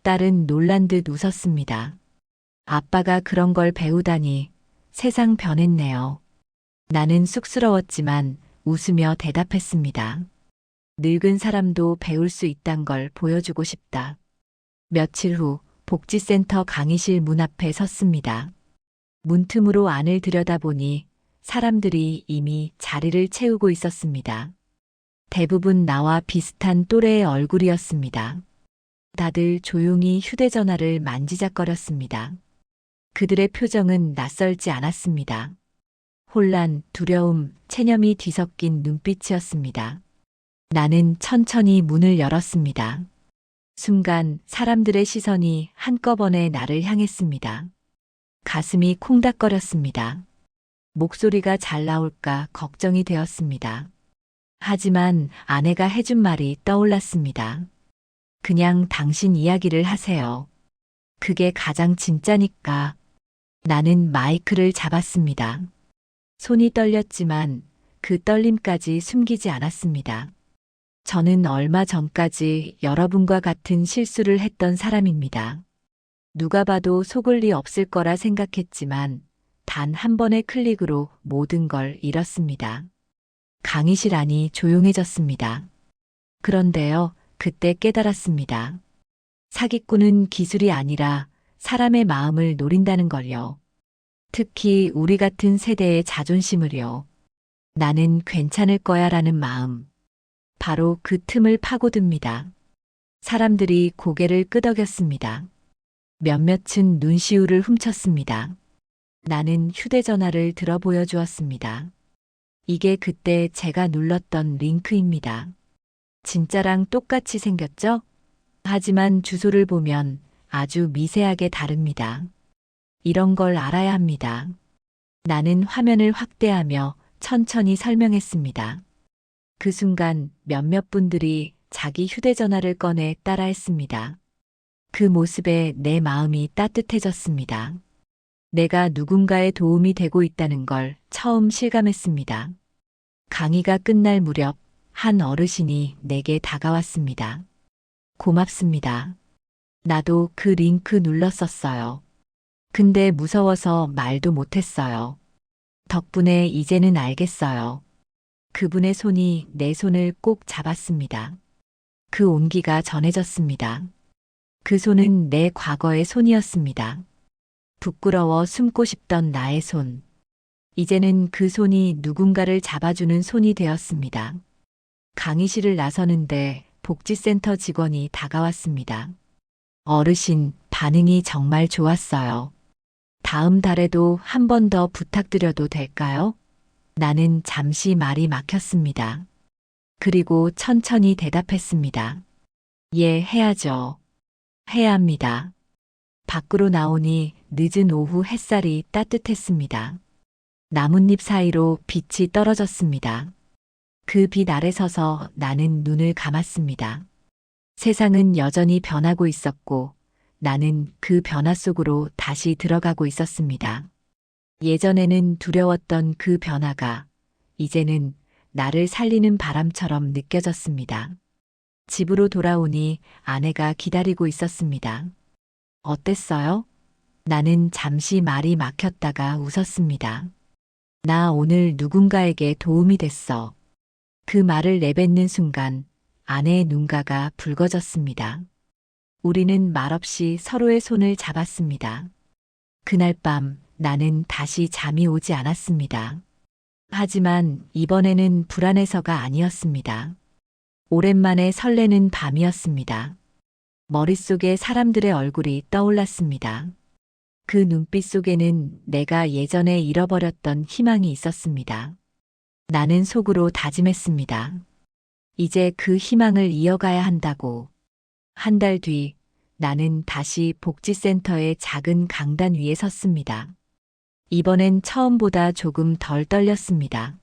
Speaker 1: 딸은 놀란 듯 웃었습니다. 아빠가 그런 걸 배우다니 세상 변했네요. 나는 쑥스러웠지만 웃으며 대답했습니다. 늙은 사람도 배울 수 있단 걸 보여주고 싶다. 며칠 후 복지센터 강의실 문 앞에 섰습니다. 문틈으로 안을 들여다보니 사람들이 이미 자리를 채우고 있었습니다. 대부분 나와 비슷한 또래의 얼굴이었습니다. 다들 조용히 휴대전화를 만지작거렸습니다. 그들의 표정은 낯설지 않았습니다. 혼란, 두려움, 체념이 뒤섞인 눈빛이었습니다. 나는 천천히 문을 열었습니다. 순간 사람들의 시선이 한꺼번에 나를 향했습니다. 가슴이 콩닥거렸습니다. 목소리가 잘 나올까 걱정이 되었습니다. 하지만 아내가 해준 말이 떠올랐습니다. 그냥 당신 이야기를 하세요. 그게 가장 진짜니까. 나는 마이크를 잡았습니다. 손이 떨렸지만 그 떨림까지 숨기지 않았습니다. 저는 얼마 전까지 여러분과 같은 실수를 했던 사람입니다. 누가 봐도 속을 리 없을 거라 생각했지만 단 한 번의 클릭으로 모든 걸 잃었습니다. 강의실 안이 조용해졌습니다. 그런데요, 그때 깨달았습니다. 사기꾼은 기술이 아니라 사람의 마음을 노린다는 걸요. 특히 우리 같은 세대의 자존심을요. 나는 괜찮을 거야 라는 마음. 바로 그 틈을 파고듭니다. 사람들이 고개를 끄덕였습니다. 몇몇은 눈시울을 훔쳤습니다. 나는 휴대전화를 들어 보여주었습니다. 이게 그때 제가 눌렀던 링크입니다. 진짜랑 똑같이 생겼죠? 하지만 주소를 보면 아주 미세하게 다릅니다. 이런 걸 알아야 합니다. 나는 화면을 확대하며 천천히 설명했습니다. 그 순간 몇몇 분들이 자기 휴대전화를 꺼내 따라했습니다. 그 모습에 내 마음이 따뜻해졌습니다. 내가 누군가의 도움이 되고 있다는 걸 처음 실감했습니다. 강의가 끝날 무렵 한 어르신이 내게 다가왔습니다. 고맙습니다. 나도 그 링크 눌렀었어요. 근데 무서워서 말도 못했어요. 덕분에 이제는 알겠어요. 그분의 손이 내 손을 꼭 잡았습니다. 그 온기가 전해졌습니다. 그 손은 내 과거의 손이었습니다. 부끄러워 숨고 싶던 나의 손. 이제는 그 손이 누군가를 잡아주는 손이 되었습니다. 강의실을 나서는데 복지센터 직원이 다가왔습니다. 어르신, 반응이 정말 좋았어요. 다음 달에도 한 번 더 부탁드려도 될까요? 나는 잠시 말이 막혔습니다. 그리고 천천히 대답했습니다. 예, 해야죠. 해야 합니다. 밖으로 나오니 늦은 오후 햇살이 따뜻했습니다. 나뭇잎 사이로 빛이 떨어졌습니다. 그 빛 아래 서서 나는 눈을 감았습니다. 세상은 여전히 변하고 있었고 나는 그 변화 속으로 다시 들어가고 있었습니다. 예전에는 두려웠던 그 변화가 이제는 나를 살리는 바람처럼 느껴졌습니다. 집으로 돌아오니 아내가 기다리고 있었습니다. 어땠어요? 나는 잠시 말이 막혔다가 웃었습니다. 나 오늘 누군가에게 도움이 됐어. 그 말을 내뱉는 순간 아내의 눈가가 붉어졌습니다. 우리는 말없이 서로의 손을 잡았습니다. 그날 밤 나는 다시 잠이 오지 않았습니다. 하지만 이번에는 불안해서가 아니었습니다. 오랜만에 설레는 밤이었습니다. 머릿속에 사람들의 얼굴이 떠올랐습니다. 그 눈빛 속에는 내가 예전에 잃어버렸던 희망이 있었습니다. 나는 속으로 다짐했습니다. 이제 그 희망을 이어가야 한다고. 한 달 뒤 나는 다시 복지센터의 작은 강단 위에 섰습니다. 이번엔 처음보다 조금 덜 떨렸습니다.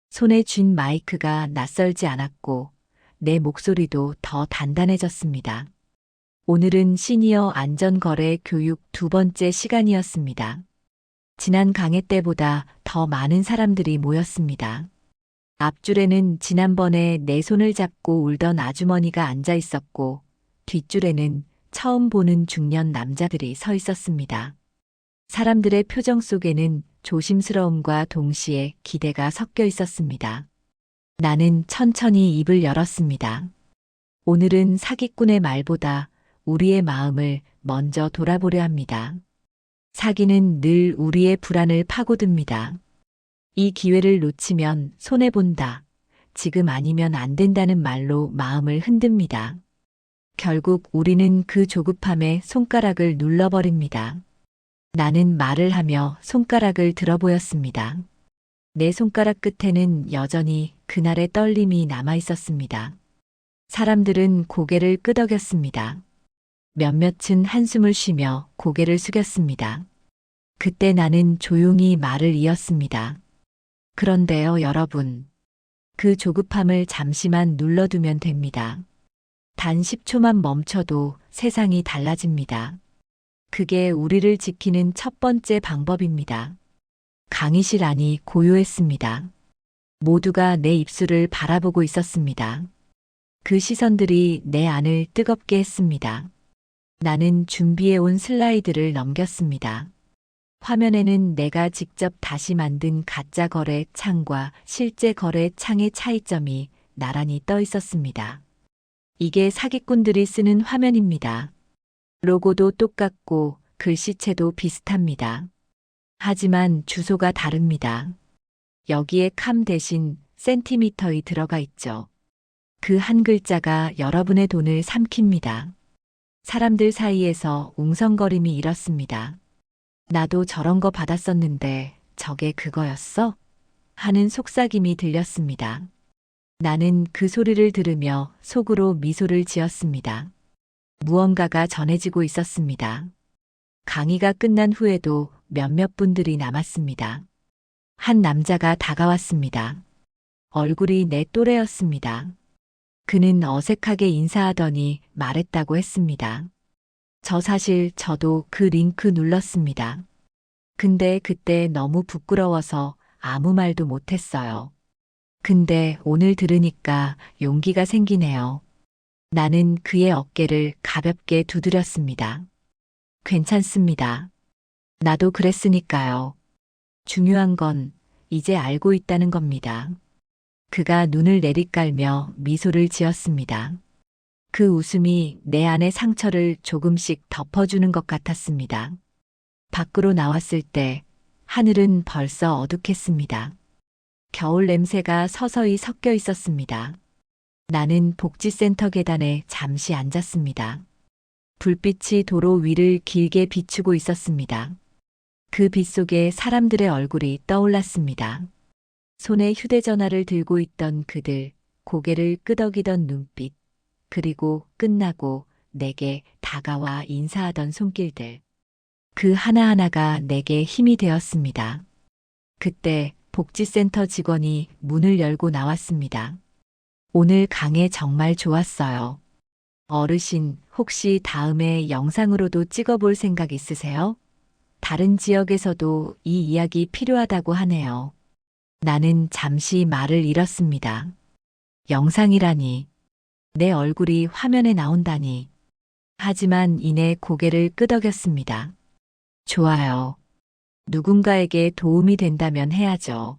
Speaker 1: 손에 쥔 마이크가 낯설지 않았고 내 목소리도 더 단단해졌습니다. 오늘은 시니어 안전거래 교육 두 번째 시간이었습니다. 지난 강의 때보다 더 많은 사람들이 모였습니다. 앞줄에는 지난번에 내 손을 잡고 울던 아주머니가 앉아 있었고 뒷줄에는 처음 보는 중년 남자들이 서 있었습니다. 사람들의 표정 속에는 조심스러움과 동시에 기대가 섞여 있었습니다. 나는 천천히 입을 열었습니다. 오늘은 사기꾼의 말보다 우리의 마음을 먼저 돌아보려 합니다. 사기는 늘 우리의 불안을 파고듭니다. 이 기회를 놓치면 손해본다. 지금 아니면 안 된다는 말로 마음을 흔듭니다. 결국 우리는 그 조급함에 손가락을 눌러버립니다. 나는 말을 하며 손가락을 들어 보였습니다. 내 손가락 끝에는 여전히 그날의 떨림이 남아 있었습니다. 사람들은 고개를 끄덕였습니다. 몇몇은 한숨을 쉬며 고개를 숙였습니다. 그때 나는 조용히 말을 이었습니다. 그런데요, 여러분. 그 조급함을 잠시만 눌러두면 됩니다. 단 10초만 멈춰도 세상이 달라집니다. 그게 우리를 지키는 첫 번째 방법입니다. 강의실 안이 고요했습니다. 모두가 내 입술을 바라보고 있었습니다. 그 시선들이 내 안을 뜨겁게 했습니다. 나는 준비해온 슬라이드를 넘겼습니다. 화면에는 내가 직접 다시 만든 가짜 거래 창과 실제 거래 창의 차이점이 나란히 떠 있었습니다. 이게 사기꾼들이 쓰는 화면입니다. 로고도 똑같고 글씨체도 비슷합니다. 하지만 주소가 다릅니다. 여기에 캄 대신 센티미터이 들어가 있죠. 그 한 글자가 여러분의 돈을 삼킵니다. 사람들 사이에서 웅성거림이 일었습니다. 나도 저런 거 받았었는데 저게 그거였어? 하는 속삭임이 들렸습니다. 나는 그 소리를 들으며 속으로 미소를 지었습니다. 무언가가 전해지고 있었습니다. 강의가 끝난 후에도 몇몇 분들이 남았습니다. 한 남자가 다가왔습니다. 얼굴이 내 또래였습니다. 그는 어색하게 인사하더니 말했다고 했습니다. 사실 저도 그 링크 눌렀습니다. 근데 그때 너무 부끄러워서 아무 말도 못했어요. 근데 오늘 들으니까 용기가 생기네요. 나는 그의 어깨를 가볍게 두드렸습니다. 괜찮습니다. 나도 그랬으니까요. 중요한 건 이제 알고 있다는 겁니다. 그가 눈을 내리깔며 미소를 지었습니다. 그 웃음이 내 안의 상처를 조금씩 덮어주는 것 같았습니다. 밖으로 나왔을 때 하늘은 벌써 어둑했습니다. 겨울 냄새가 서서히 섞여 있었습니다. 나는 복지센터 계단에 잠시 앉았습니다. 불빛이 도로 위를 길게 비추고 있었습니다. 그 빛 속에 사람들의 얼굴이 떠올랐습니다. 손에 휴대전화를 들고 있던 그들, 고개를 끄덕이던 눈빛, 그리고 끝나고 내게 다가와 인사하던 손길들. 그 하나하나가 내게 힘이 되었습니다. 그때 복지센터 직원이 문을 열고 나왔습니다. 오늘 강의 정말 좋았어요. 어르신, 혹시 다음에 영상으로도 찍어볼 생각 있으세요? 다른 지역에서도 이 이야기 필요하다고 하네요. 나는 잠시 말을 잃었습니다. 영상이라니. 내 얼굴이 화면에 나온다니. 하지만 이내 고개를 끄덕였습니다. 좋아요. 누군가에게 도움이 된다면 해야죠.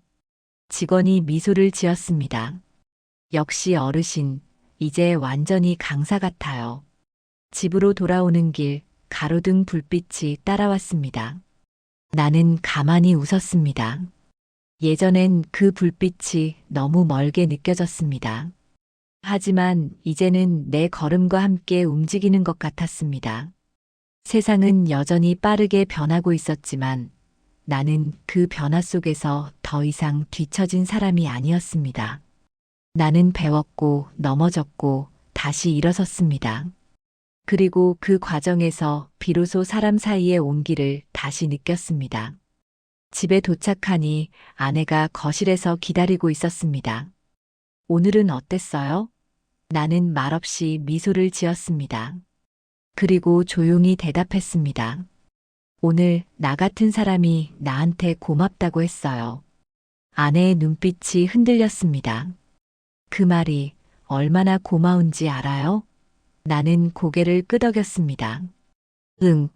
Speaker 1: 직원이 미소를 지었습니다. 역시 어르신, 이제 완전히 강사 같아요. 집으로 돌아오는 길, 가로등 불빛이 따라왔습니다. 나는 가만히 웃었습니다. 예전엔 그 불빛이 너무 멀게 느껴졌습니다. 하지만 이제는 내 걸음과 함께 움직이는 것 같았습니다. 세상은 여전히 빠르게 변하고 있었지만 나는 그 변화 속에서 더 이상 뒤처진 사람이 아니었습니다. 나는 배웠고 넘어졌고 다시 일어섰습니다. 그리고 그 과정에서 비로소 사람 사이의 온기를 다시 느꼈습니다. 집에 도착하니 아내가 거실에서 기다리고 있었습니다. 오늘은 어땠어요? 나는 말없이 미소를 지었습니다. 그리고 조용히 대답했습니다. 오늘 나 같은 사람이 나한테 고맙다고 했어요. 아내의 눈빛이 흔들렸습니다. 그 말이 얼마나 고마운지 알아요? 나는 고개를 끄덕였습니다. 응,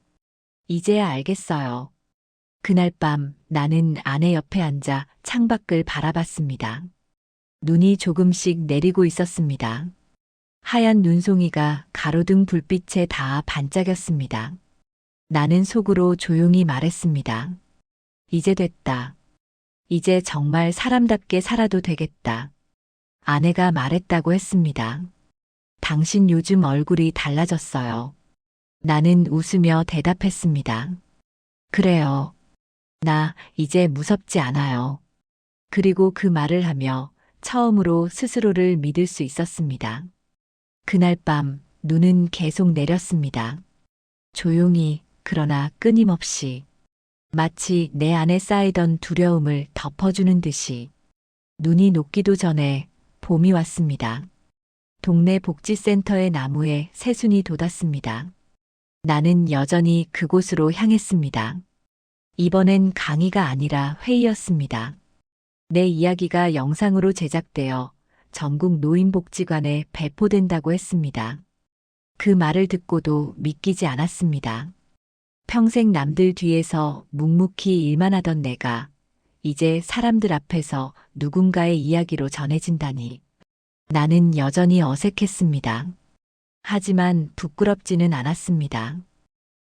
Speaker 1: 이제야 알겠어요. 그날 밤 나는 아내 옆에 앉아 창밖을 바라봤습니다. 눈이 조금씩 내리고 있었습니다. 하얀 눈송이가 가로등 불빛에 닿아 반짝였습니다. 나는 속으로 조용히 말했습니다. 이제 됐다. 이제 정말 사람답게 살아도 되겠다. 아내가 말했다고 했습니다. 당신 요즘 얼굴이 달라졌어요. 나는 웃으며 대답했습니다. 그래요. 나 이제 무섭지 않아요. 그리고 그 말을 하며 처음으로 스스로를 믿을 수 있었습니다. 그날 밤 눈은 계속 내렸습니다. 조용히, 그러나 끊임없이. 마치 내 안에 쌓이던 두려움을 덮어주는 듯이. 눈이 녹기도 전에 봄이 왔습니다. 동네 복지센터의 나무에 새순이 돋았습니다. 나는 여전히 그곳으로 향했습니다. 이번엔 강의가 아니라 회의였습니다. 내 이야기가 영상으로 제작되어 전국 노인복지관에 배포된다고 했습니다. 그 말을 듣고도 믿기지 않았습니다. 평생 남들 뒤에서 묵묵히 일만 하던 내가 이제 사람들 앞에서 누군가의 이야기로 전해진다니. 나는 여전히 어색했습니다. 하지만 부끄럽지는 않았습니다.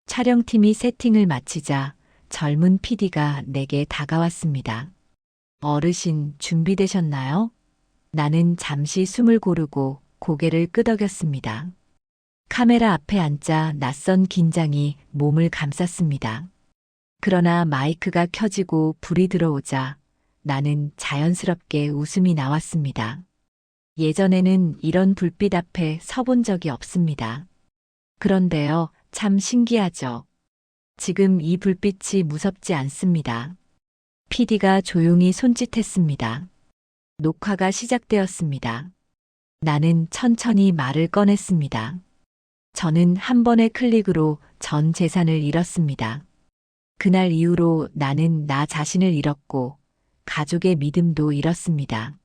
Speaker 1: 촬영팀이 세팅을 마치자 젊은 PD가 내게 다가왔습니다. 어르신 준비되셨나요? 나는 잠시 숨을 고르고 고개를 끄덕였습니다. 카메라 앞에 앉자 낯선 긴장이 몸을 감쌌습니다. 그러나 마이크가 켜지고 불이 들어오자 나는 자연스럽게 웃음이 나왔습니다. 예전에는 이런 불빛 앞에 서본 적이 없습니다. 그런데요, 참 신기하죠. 지금 이 불빛이 무섭지 않습니다. PD가 조용히 손짓했습니다. 녹화가 시작되었습니다. 나는 천천히 말을 꺼냈습니다. 저는 한 번의 클릭으로 전 재산을 잃었습니다. 그날 이후로 나는 나 자신을 잃었고 가족의 믿음도 잃었습니다.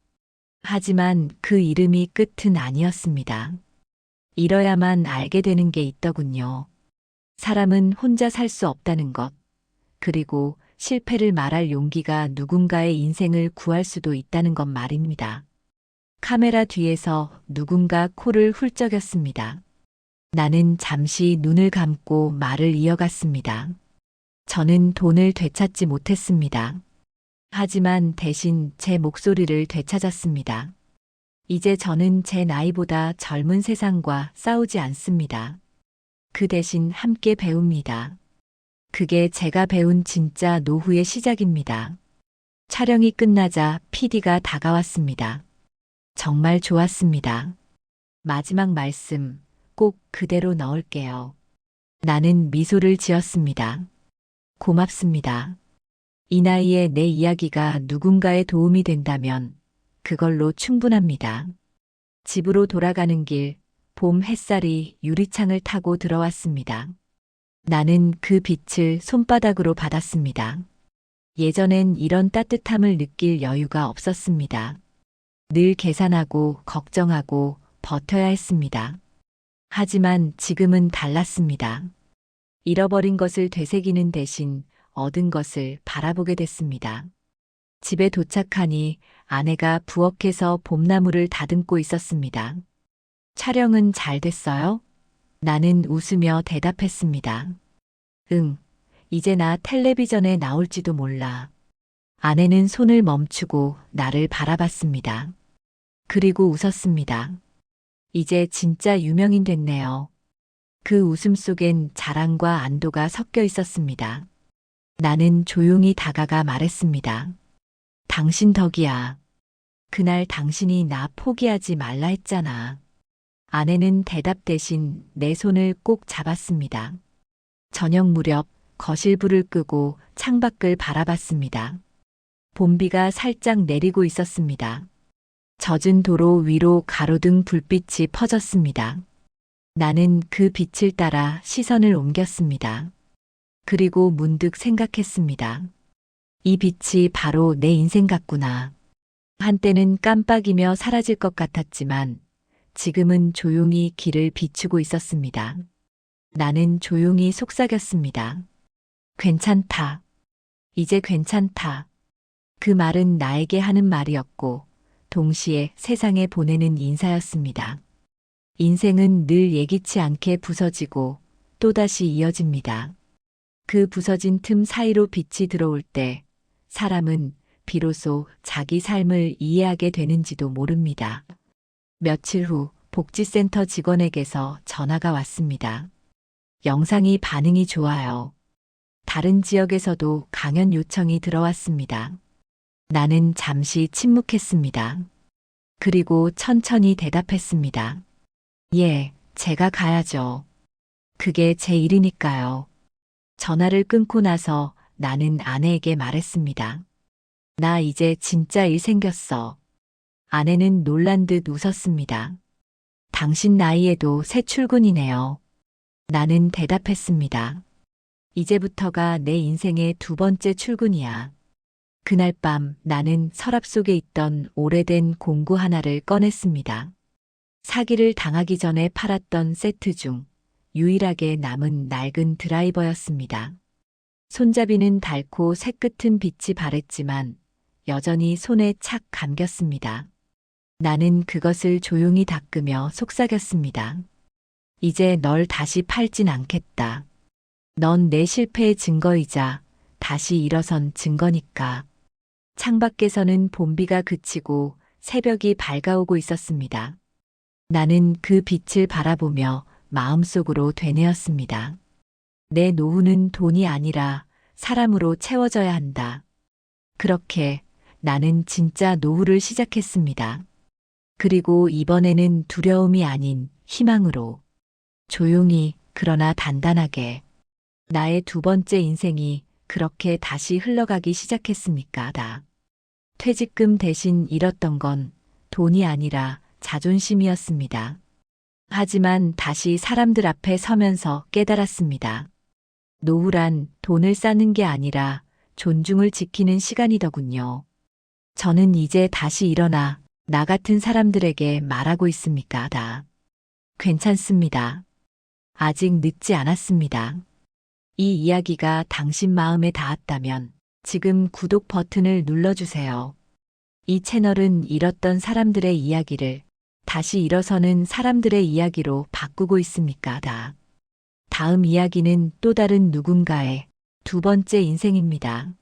Speaker 1: 하지만 그 이름이 끝은 아니었습니다. 잃어야만 알게 되는 게 있더군요. 사람은 혼자 살 수 없다는 것, 그리고 실패를 말할 용기가 누군가의 인생을 구할 수도 있다는 것 말입니다. 카메라 뒤에서 누군가 코를 훌쩍였습니다. 나는 잠시 눈을 감고 말을 이어갔습니다. 저는 돈을 되찾지 못했습니다. 하지만 대신 제 목소리를 되찾았습니다. 이제 저는 제 나이보다 젊은 세상과 싸우지 않습니다. 그 대신 함께 배웁니다. 그게 제가 배운 진짜 노후의 시작입니다. 촬영이 끝나자 PD가 다가왔습니다. 정말 좋았습니다. 마지막 말씀 꼭 그대로 넣을게요. 나는 미소를 지었습니다. 고맙습니다. 이 나이에 내 이야기가 누군가의 도움이 된다면 그걸로 충분합니다. 집으로 돌아가는 길, 봄 햇살이 유리창을 타고 들어왔습니다. 나는 그 빛을 손바닥으로 받았습니다. 예전엔 이런 따뜻함을 느낄 여유가 없었습니다. 늘 계산하고 걱정하고 버텨야 했습니다. 하지만 지금은 달랐습니다. 잃어버린 것을 되새기는 대신 얻은 것을 바라보게 됐습니다. 집에 도착하니 아내가 부엌에서 봄나무를 다듬고 있었습니다. 촬영은 잘 됐어요? 나는 웃으며 대답했습니다. 응, 이제 나 텔레비전에 나올지도 몰라. 아내는 손을 멈추고 나를 바라봤습니다. 그리고 웃었습니다. 이제 진짜 유명인 됐네요. 그 웃음 속엔 자랑과 안도가 섞여 있었습니다. 나는 조용히 다가가 말했습니다. 당신 덕이야. 그날 당신이 나 포기하지 말라 했잖아. 아내는 대답 대신 내 손을 꼭 잡았습니다. 저녁 무렵 거실 불을 끄고 창밖을 바라봤습니다. 봄비가 살짝 내리고 있었습니다. 젖은 도로 위로 가로등 불빛이 퍼졌습니다. 나는 그 빛을 따라 시선을 옮겼습니다. 그리고 문득 생각했습니다. 이 빛이 바로 내 인생 같구나. 한때는 깜빡이며 사라질 것 같았지만 지금은 조용히 길을 비추고 있었습니다. 나는 조용히 속삭였습니다. 괜찮다. 이제 괜찮다. 그 말은 나에게 하는 말이었고 동시에 세상에 보내는 인사였습니다. 인생은 늘 예기치 않게 부서지고 또다시 이어집니다. 그 부서진 틈 사이로 빛이 들어올 때 사람은 비로소 자기 삶을 이해하게 되는지도 모릅니다. 며칠 후 복지센터 직원에게서 전화가 왔습니다. 영상이 반응이 좋아요. 다른 지역에서도 강연 요청이 들어왔습니다. 나는 잠시 침묵했습니다. 그리고 천천히 대답했습니다. 예, 제가 가야죠. 그게 제 일이니까요. 전화를 끊고 나서 나는 아내에게 말했습니다. 나 이제 진짜 일 생겼어. 아내는 놀란 듯 웃었습니다. 당신 나이에도 새 출근이네요. 나는 대답했습니다. 이제부터가 내 인생의 두 번째 출근이야. 그날 밤 나는 서랍 속에 있던 오래된 공구 하나를 꺼냈습니다. 사기를 당하기 전에 팔았던 세트 중 유일하게 남은 낡은 드라이버였습니다. 손잡이는 닳고 새끝은 빛이 바랬지만 여전히 손에 착 감겼습니다. 나는 그것을 조용히 닦으며 속삭였습니다. 이제 널 다시 팔진 않겠다. 넌 내 실패의 증거이자 다시 일어선 증거니까. 창밖에서는 봄비가 그치고 새벽이 밝아오고 있었습니다. 나는 그 빛을 바라보며 마음속으로 되뇌었습니다. 내 노후는 돈이 아니라 사람으로 채워져야 한다. 그렇게 나는 진짜 노후를 시작했습니다. 그리고 이번에는 두려움이 아닌 희망으로 조용히 그러나 단단하게 나의 두 번째 인생이 그렇게 다시 흘러가기 시작했으니까 다. 퇴직금 대신 잃었던 건 돈이 아니라 자존심이었습니다. 하지만 다시 사람들 앞에 서면서 깨달았습니다. 노후란 돈을 쌓는 게 아니라 존중을 지키는 시간이더군요. 저는 이제 다시 일어나 나 같은 사람들에게 말하고 있습니까? 다. 괜찮습니다. 아직 늦지 않았습니다. 이 이야기가 당신 마음에 닿았다면 지금 구독 버튼을 눌러주세요. 이 채널은 잃었던 사람들의 이야기를 다시 일어서는 사람들의 이야기로 바꾸고 있습니까? 다. 다음 이야기는 또 다른 누군가의 두 번째 인생입니다.